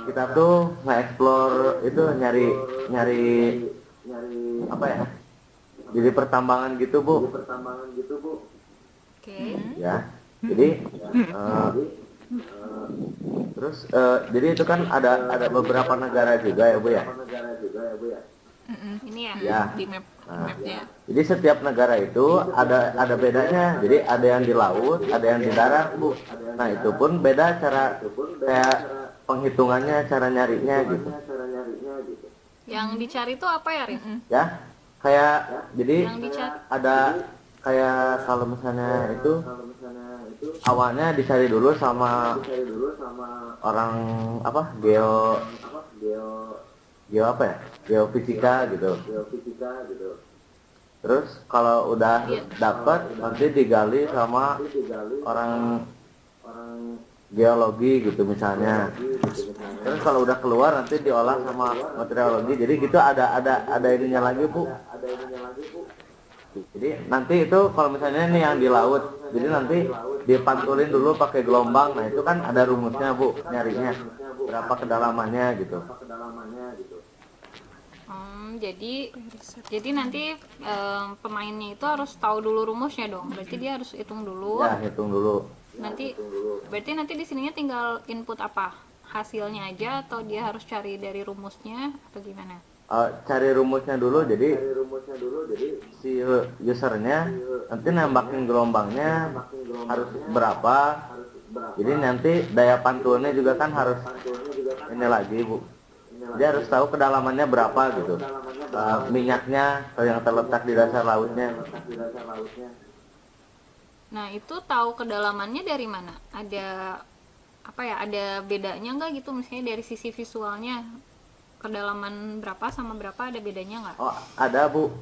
Kita tuh nge-explore itu nyari apa ya? Jadi pertambangan gitu Bu. Oke. Ya. Jadi terus jadi itu kan ada beberapa negara juga ya Bu ya. Ini ya. Ya. Di mapnya. Jadi setiap negara itu ada bedanya. Jadi ada yang di laut, ada yang di darat Bu. Nah itu pun beda cara kayak penghitungannya, cara nyarinya gitu. Yang dicari itu apa ya, Arif? Ya. Kayak jadi Yang dicari. ada kayak kalau misalnya itu awalnya dicari dulu sama orang apa geo apa ya, geofisika gitu. Terus kalau udah Iya. dapat nanti digali sama orang geologi gitu misalnya. Terus kalau udah keluar nanti diolah sama materiologi. Jadi gitu ada ininya lagi Bu. Jadi nanti itu kalau misalnya ini yang di laut, jadi nanti dipantulin dulu pakai gelombang. Nah itu kan ada rumusnya Bu, nyarinya berapa kedalamannya gitu. Jadi nanti pemainnya itu harus tahu dulu rumusnya dong. Berarti dia harus hitung dulu. Ya hitung dulu. Berarti nanti di sininya tinggal input apa? Hasilnya aja atau dia harus cari dari rumusnya atau gimana? Cari rumusnya dulu. Jadi si usernya nanti nembakin gelombangnya harus berapa. Jadi nanti daya pantulnya juga kan harus ini lagi Bu. Dia harus tahu kedalamannya berapa gitu. Minyaknya yang terletak di dasar lautnya. Nah, itu tahu kedalamannya dari mana? Ada apa ya? Ada bedanya nggak gitu? Misalnya dari sisi visualnya, kedalaman berapa sama berapa ada bedanya nggak? Oh, ada Bu.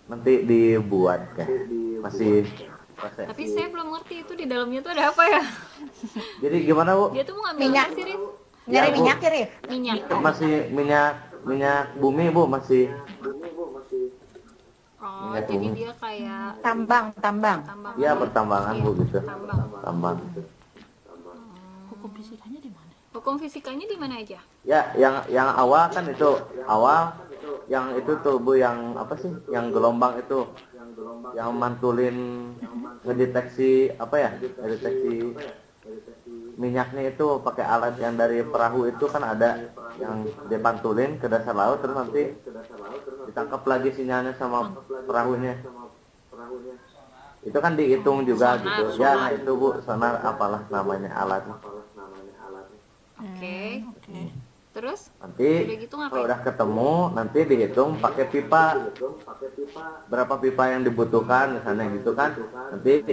Nanti dibuat kayak masih proses. Tapi saya belum ngerti itu di dalamnya tuh ada apa ya? Jadi gimana Bu? Dia tuh mau ngambil Minyak. apa sih, Rif? Nyari Bu. minyak ya, Rif? Minyak. Masih minyak bumi Bu, masih Oh, minyak jadi bumi. dia kayak Tambang. tambang. Iya pertambangan Bu gitu. Tambang. Hukum fisikanya di mana? Hukum fisikanya di mana aja? Ya, yang awal kan itu yang itu tuh Bu, yang apa sih? Yang gelombang itu, yang mantulin ngedeteksi apa ya? Ngedeteksi minyaknya itu pakai alat yang dari perahu itu kan ada yang dipantulin ke dasar laut terus nanti ditangkap lagi sinyalnya sama perahunya. Itu kan dihitung juga Sonar, gitu. Ya, nah itu Bu, sonar apalah namanya alatnya. Oke. Oke. Terus Nanti udah gitu ngapain? kalau udah ketemu nanti dihitung pakai pipa. Berapa pipa yang dibutuhkan misalnya gitu kan. Nanti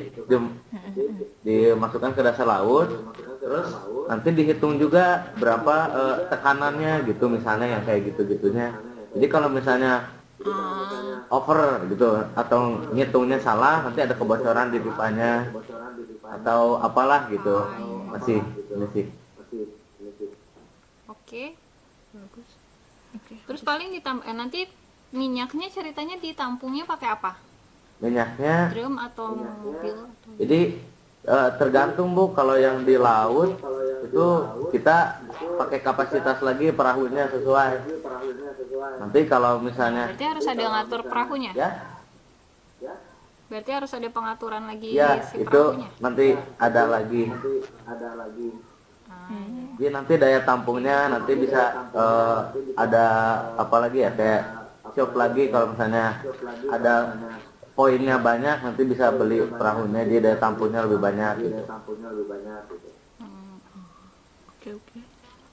dimasukkan ke dasar laut. Terus nanti dihitung juga berapa tekanannya gitu misalnya yang kayak gitu-gitunya. Jadi kalau misalnya over gitu atau ngitungnya salah nanti ada kebocoran di pipanya atau apalah gitu. Masih. Oke. Bagus. Terus paling nanti minyaknya ceritanya ditampungnya pakai apa? Minyaknya Drum atau mobil atau jadi tergantung Bu, kalau yang di laut itu kita pakai kapasitas lagi perahunya sesuai. Nanti kalau misalnya berarti harus ada ngatur perahunya? ya Berarti harus ada pengaturan lagi si itu perahunya? nanti ada lagi. Jadi nanti daya tampungnya nanti bisa ada apa lagi ya, kayak shock lagi kalau misalnya ada poinnya banyak nanti bisa beli perahunya, dia daya tampungnya lebih banyak gitu. Oke.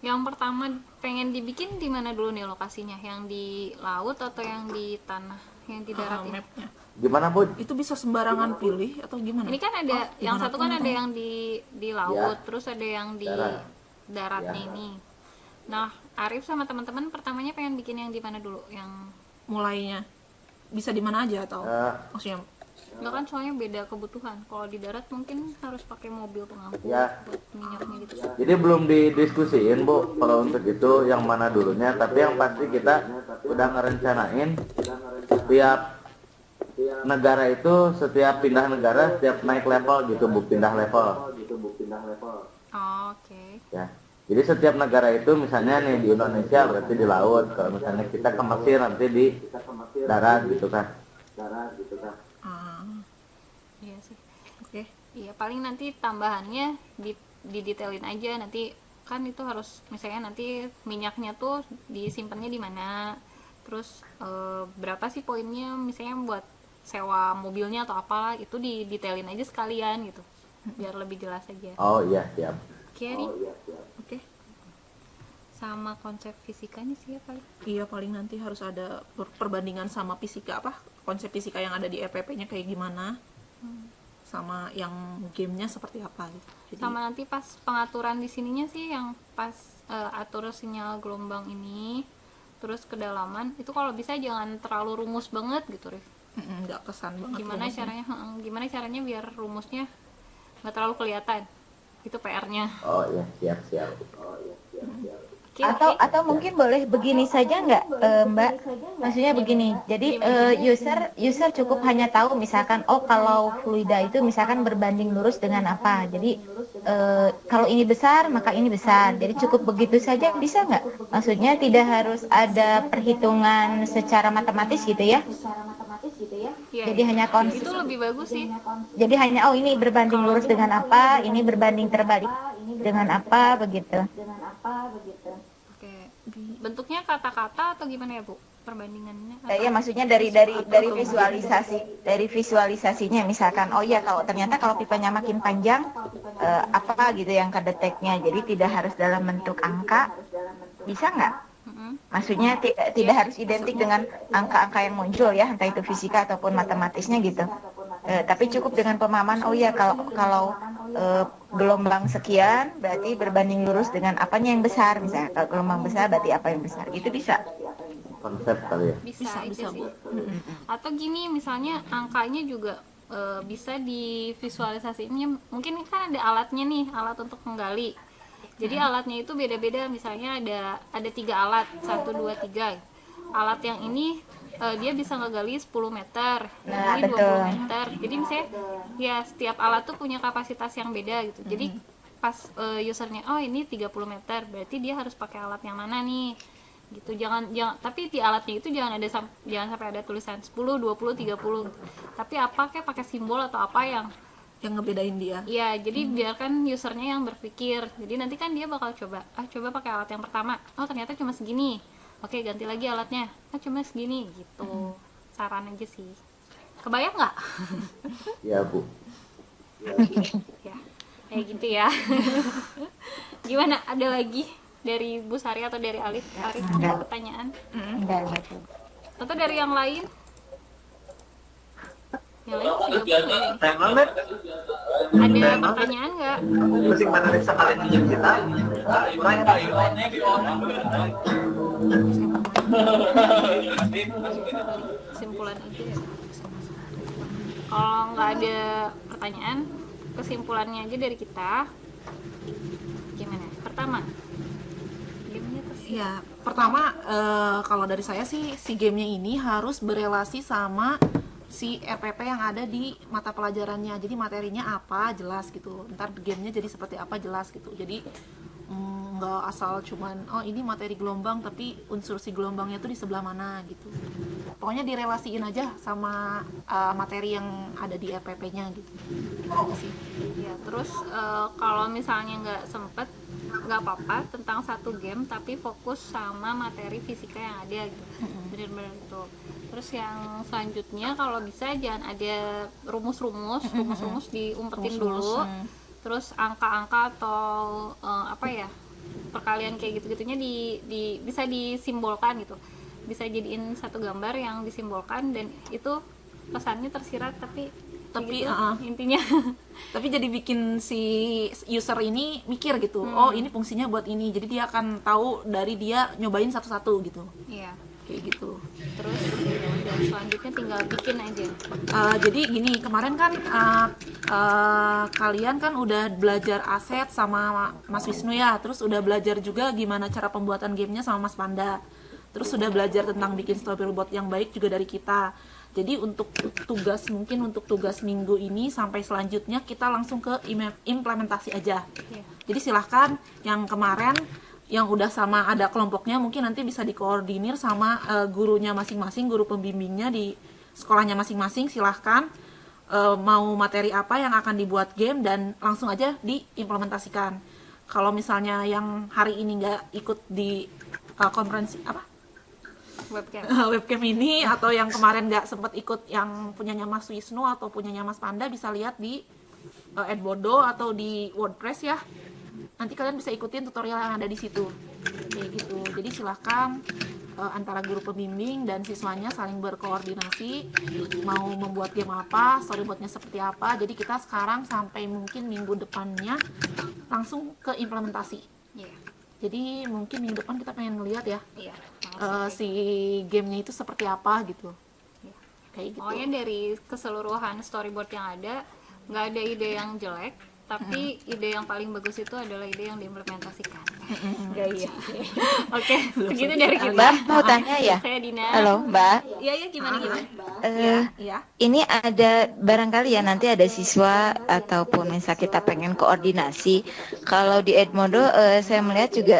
Yang pertama pengen dibikin di mana dulu nih lokasinya? Yang di laut atau yang di tanah? Yang di darat ini? Mapnya. Gimana Bu? Itu bisa sembarangan pilih atau gimana? Ini kan ada yang gimana satu kan tuh? ada yang di laut, Ya. terus ada yang di Darat. daratnya Ya. ini. Nah, Arif sama teman-teman pertamanya pengen bikin yang di mana dulu? Yang Mulainya bisa di mana aja atau maksudnya enggak kan soalnya beda kebutuhan. Kalau di darat mungkin harus pakai mobil pengangkut Ya. buat minyaknya gitu. Jadi belum didiskusiin Bu kalau untuk itu yang mana dulunya, tapi yang pasti kita udah ngerencanain setiap negara itu setiap pindah negara setiap naik level gitu Bu, pindah level. Oh, oke. Ya. Jadi setiap negara itu misalnya nih di Indonesia berarti di laut, kalau misalnya kita ke Mesir nanti di darat gitu kan. Iya sih. oke. Iya, paling nanti tambahannya didetailin aja nanti kan itu harus misalnya nanti minyaknya tuh disimpannya di mana. Terus berapa sih poinnya misalnya buat sewa mobilnya atau apalah itu didetailin aja sekalian gitu. Biar lebih jelas aja. Oh iya, siap. Oke, Ri. Oke. Sama konsep fisikanya sih ya paling. Iya, paling nanti harus ada perbandingan sama fisika konsep fisika yang ada di EPP-nya kayak gimana. Sama yang gamenya seperti apa gitu. Jadi Sama nanti pas pengaturan di sininya sih yang pas atur sinyal gelombang ini terus kedalaman itu kalau bisa jangan terlalu rumus banget gitu, Rif. Nggak kesan banget rumusnya. Gimana caranya biar rumusnya nggak terlalu kelihatan, itu PR-nya. Oh iya, siap. Oke. Atau mungkin boleh begini saja nggak, Mbak? Maksudnya begini, jadi user cukup hanya tahu misalkan, oh kalau fluida itu misalkan berbanding lurus dengan apa. Jadi kalau ini besar maka ini besar. Jadi cukup begitu saja bisa nggak? Maksudnya tidak harus ada perhitungan secara matematis gitu ya? Ya, Jadi hanya itu lebih bagus sih. Jadi hanya ini berbanding lurus dengan apa, ini berbanding terbalik dengan apa begitu. Oke. Bentuknya kata-kata atau gimana ya, Bu? Perbandingannya? Ya maksudnya dari visualisasinya misalkan, oh iya kalau pipanya makin panjang apa gitu yang kedeteknya. Jadi tidak harus dalam bentuk angka, bisa nggak? Maksudnya tidak harus identik dengan angka-angka yang muncul ya, entah itu fisika ataupun matematisnya gitu. Tapi cukup dengan pemahaman, oh iya kalau gelombang sekian berarti berbanding lurus dengan apanya yang besar, misalnya kalau gelombang besar berarti apa yang besar, gitu bisa. Konsep kali ya. Bisa bisa, sih. Bu. Atau gini, misalnya angkanya juga bisa divisualisasinya. Mungkin kan ada alatnya nih, alat untuk menggali. Jadi alatnya itu beda-beda, misalnya ada 3 alat, 1, 2, 3. Alat yang ini dia bisa ngegali 10 meter, Nah, ini 20 betul. meter. Jadi misalnya ya setiap alat tuh punya kapasitas yang beda gitu. Jadi pas usernya, oh ini 30 meter, berarti dia harus pakai alat yang mana nih? Gitu. Jangan tapi di alatnya itu jangan sampai ada tulisan 10, 20, 30. Tapi apa kayak pakai simbol atau apa yang ngebedain dia. iya, jadi biarkan usernya yang berpikir. Jadi nanti kan dia bakal coba pakai alat yang pertama, oh ternyata cuma segini, oke ganti lagi alatnya, cuma segini gitu. Saran aja sih, kebayang nggak? Iya, Bu. Ya kayak gitu ya. Gimana, ada lagi dari Bu Sari atau dari Arif Enggak. pertanyaan Enggak gitu. atau dari yang lain? Yang lain masih gabung. Emang deh, Ada pertanyaan nggak? pusing menarik sekali di kita. Kesimpulan aja ya. Kalau nggak ada pertanyaan, kesimpulannya aja dari kita. Gimana? Pertama, gamenya Ya, pertama kalau dari saya sih si gamenya ini harus berelasi sama si RPP yang ada di mata pelajarannya. Jadi materinya apa jelas gitu. Ntar gamenya jadi seperti apa jelas gitu. Jadi nggak asal cuman oh ini materi gelombang tapi unsur si gelombangnya tuh di sebelah mana gitu. Pokoknya direlasiin aja sama materi yang ada di RPP-nya gitu. Gitu sih. ya. Terus kalau misalnya nggak sempet, nggak apa-apa tentang satu game, tapi fokus sama materi fisika yang ada gitu. Bener-bener itu. Terus yang selanjutnya kalau bisa jangan ada rumus-rumus diumpetin dulu. Terus angka-angka atau apa ya, perkalian kayak gitu-gitunya bisa disimbolkan gitu, bisa jadiin satu gambar yang disimbolkan, dan itu pesannya tersirat tapi gitu, intinya. Tapi jadi bikin si user ini mikir gitu, oh ini fungsinya buat ini, jadi dia akan tahu dari dia nyobain satu-satu gitu. Iya, Kayak gitu. terus ya udah, selanjutnya tinggal bikin aja. Jadi gini, kemarin kan kalian kan udah belajar aset sama Mas Wisnu ya, terus udah belajar juga gimana cara pembuatan gamenya sama Mas Panda, terus sudah belajar tentang bikin storyboard yang baik juga dari kita. Jadi untuk tugas minggu ini sampai selanjutnya kita langsung ke implementasi aja. Iya. Jadi silahkan yang kemarin yang udah sama ada kelompoknya mungkin nanti bisa dikoordinir sama gurunya masing-masing, guru pembimbingnya di sekolahnya masing-masing. Silahkan mau materi apa yang akan dibuat game dan langsung aja diimplementasikan. Kalau misalnya yang hari ini nggak ikut di konferensi webcam ini, atau yang kemarin nggak sempat ikut yang punyanya Mas Wisnu atau punyanya Mas Panda, bisa lihat di Edmodo atau di WordPress ya. Nanti kalian bisa ikutin tutorial yang ada di situ. Kayak gitu. Jadi silahkan antara guru pembimbing dan siswanya saling berkoordinasi mau membuat game apa, storyboardnya seperti apa. Jadi kita sekarang sampai mungkin minggu depannya langsung ke implementasi. Yeah. Jadi mungkin minggu depan kita pengen ngeliat ya Iya. si gamenya itu seperti apa gitu. Iya. Kayak gitu. Pokoknya dari keseluruhan storyboard yang ada, nggak ada ide yang jelek, tapi ide yang paling bagus itu adalah ide yang diimplementasikan. Iya. Oke, segitu dari kita. Mbak mau tanya ya? Saya Dina. Halo Mbak. Iya, iya, gimana? Iya. Ini ada barangkali ya nanti ada siswa ataupun misal kita pengen koordinasi. Kalau di Edmodo saya melihat juga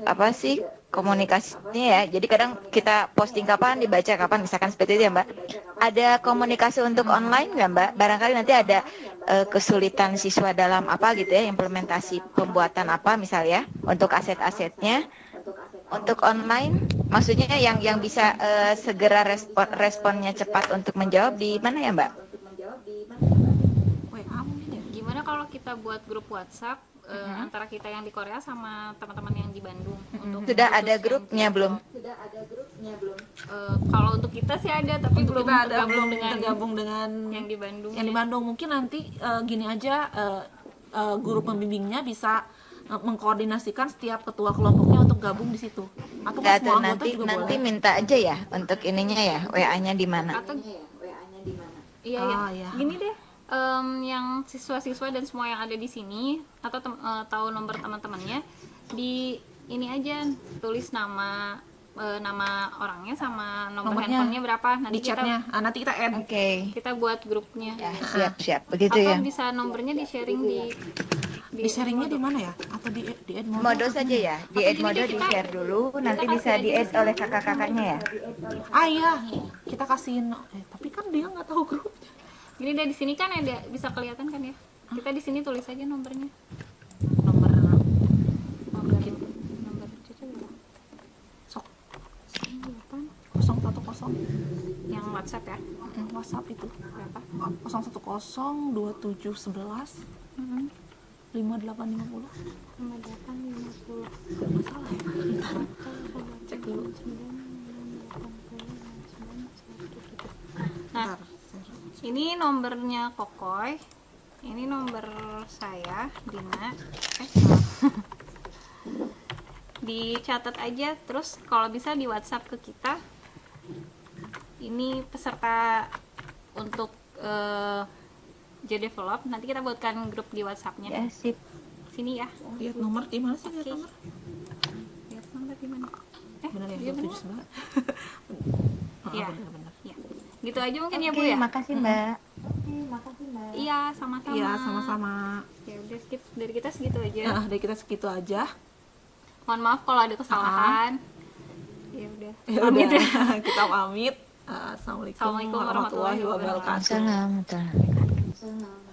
apa sih komunikasinya ya. Jadi kadang kita posting kapan dibaca kapan misalkan seperti itu ya Mbak. Ada komunikasi untuk online nggak Mbak? Barangkali nanti ada kesulitan siswa dalam apa gitu ya implementasi pembuatan apa misalnya untuk aset-asetnya. Untuk online, maksudnya yang bisa segera responnya cepat untuk menjawab di mana ya Mbak? WA mungkin ya. Gimana kalau kita buat grup WhatsApp antara kita yang di Korea sama teman-teman yang di Bandung? Untuk Sudah khusus ada yang grupnya di- belum? Kalau untuk kita sih ada, tapi belum Kita ada tergabung belum dengan tergabung dengan yang di Bandung. yang di Bandung. Mungkin nanti gini aja, guru pembimbingnya bisa mengkoordinasikan setiap ketua kelompoknya untuk gabung di situ. Atau Nggak, semua tuh, anggota nanti juga nanti boleh. minta aja ya untuk ininya ya WA-nya di mana? Atau iya, Ah, iya. iya. Gini deh, yang siswa-siswa dan semua yang ada di sini atau tahu nomor teman-temannya, di ini aja tulis nama orangnya sama nomor Nomornya handphonenya berapa, nanti Di chatnya, nanti kita add. Oke. kita buat grupnya. Ya, siap begitu Atau ya. bisa nomornya di sharing di Di sharingnya di mana ya? Atau di Edmodo? Modo saja ya, di Edmodo di share dulu, nanti bisa di add oleh kakak-kakaknya ya. Ah iya, kita kasihin. Tapi kan dia nggak tahu grupnya. Gini deh, di sini kan ada bisa kelihatan kan ya. Kita di sini tulis aja nomornya. Nomor Nomor cucu berapa? sok Delapan. 010 Yang WhatsApp ya. WhatsApp itu Berapa? 010 2711 5850. 5850. Masalah ya? Cek dulu. Nah, ini nomornya Kokoy. Ini nomor saya, Dina. Dicatat aja, terus kalau bisa di WhatsApp ke kita. Ini peserta untuk J-Develop. Nanti kita buatkan grup di WhatsApp-nya. Ya, sip. Sini ya. Lihat nomor di mana sih? Lihat Oke. nomor. Lihat nomor di mana? Benar ya, iya benar. 279. Iya. Benar-benar. Ya. Gitu aja mungkin ya, Bu Oke, ya. makasih Mbak. Iya, sama-sama. Iya, sama-sama. Ya udah, skip dari kita segitu aja. Nah, dari kita segitu aja. Mohon maaf kalau ada kesalahan. Ya udah. Ya Pamit udah, ya. kita pamit. Assalamualaikum Assalamualaikum warahmatullahi warahmatullahi wabarakatuh. Assalamualaikum.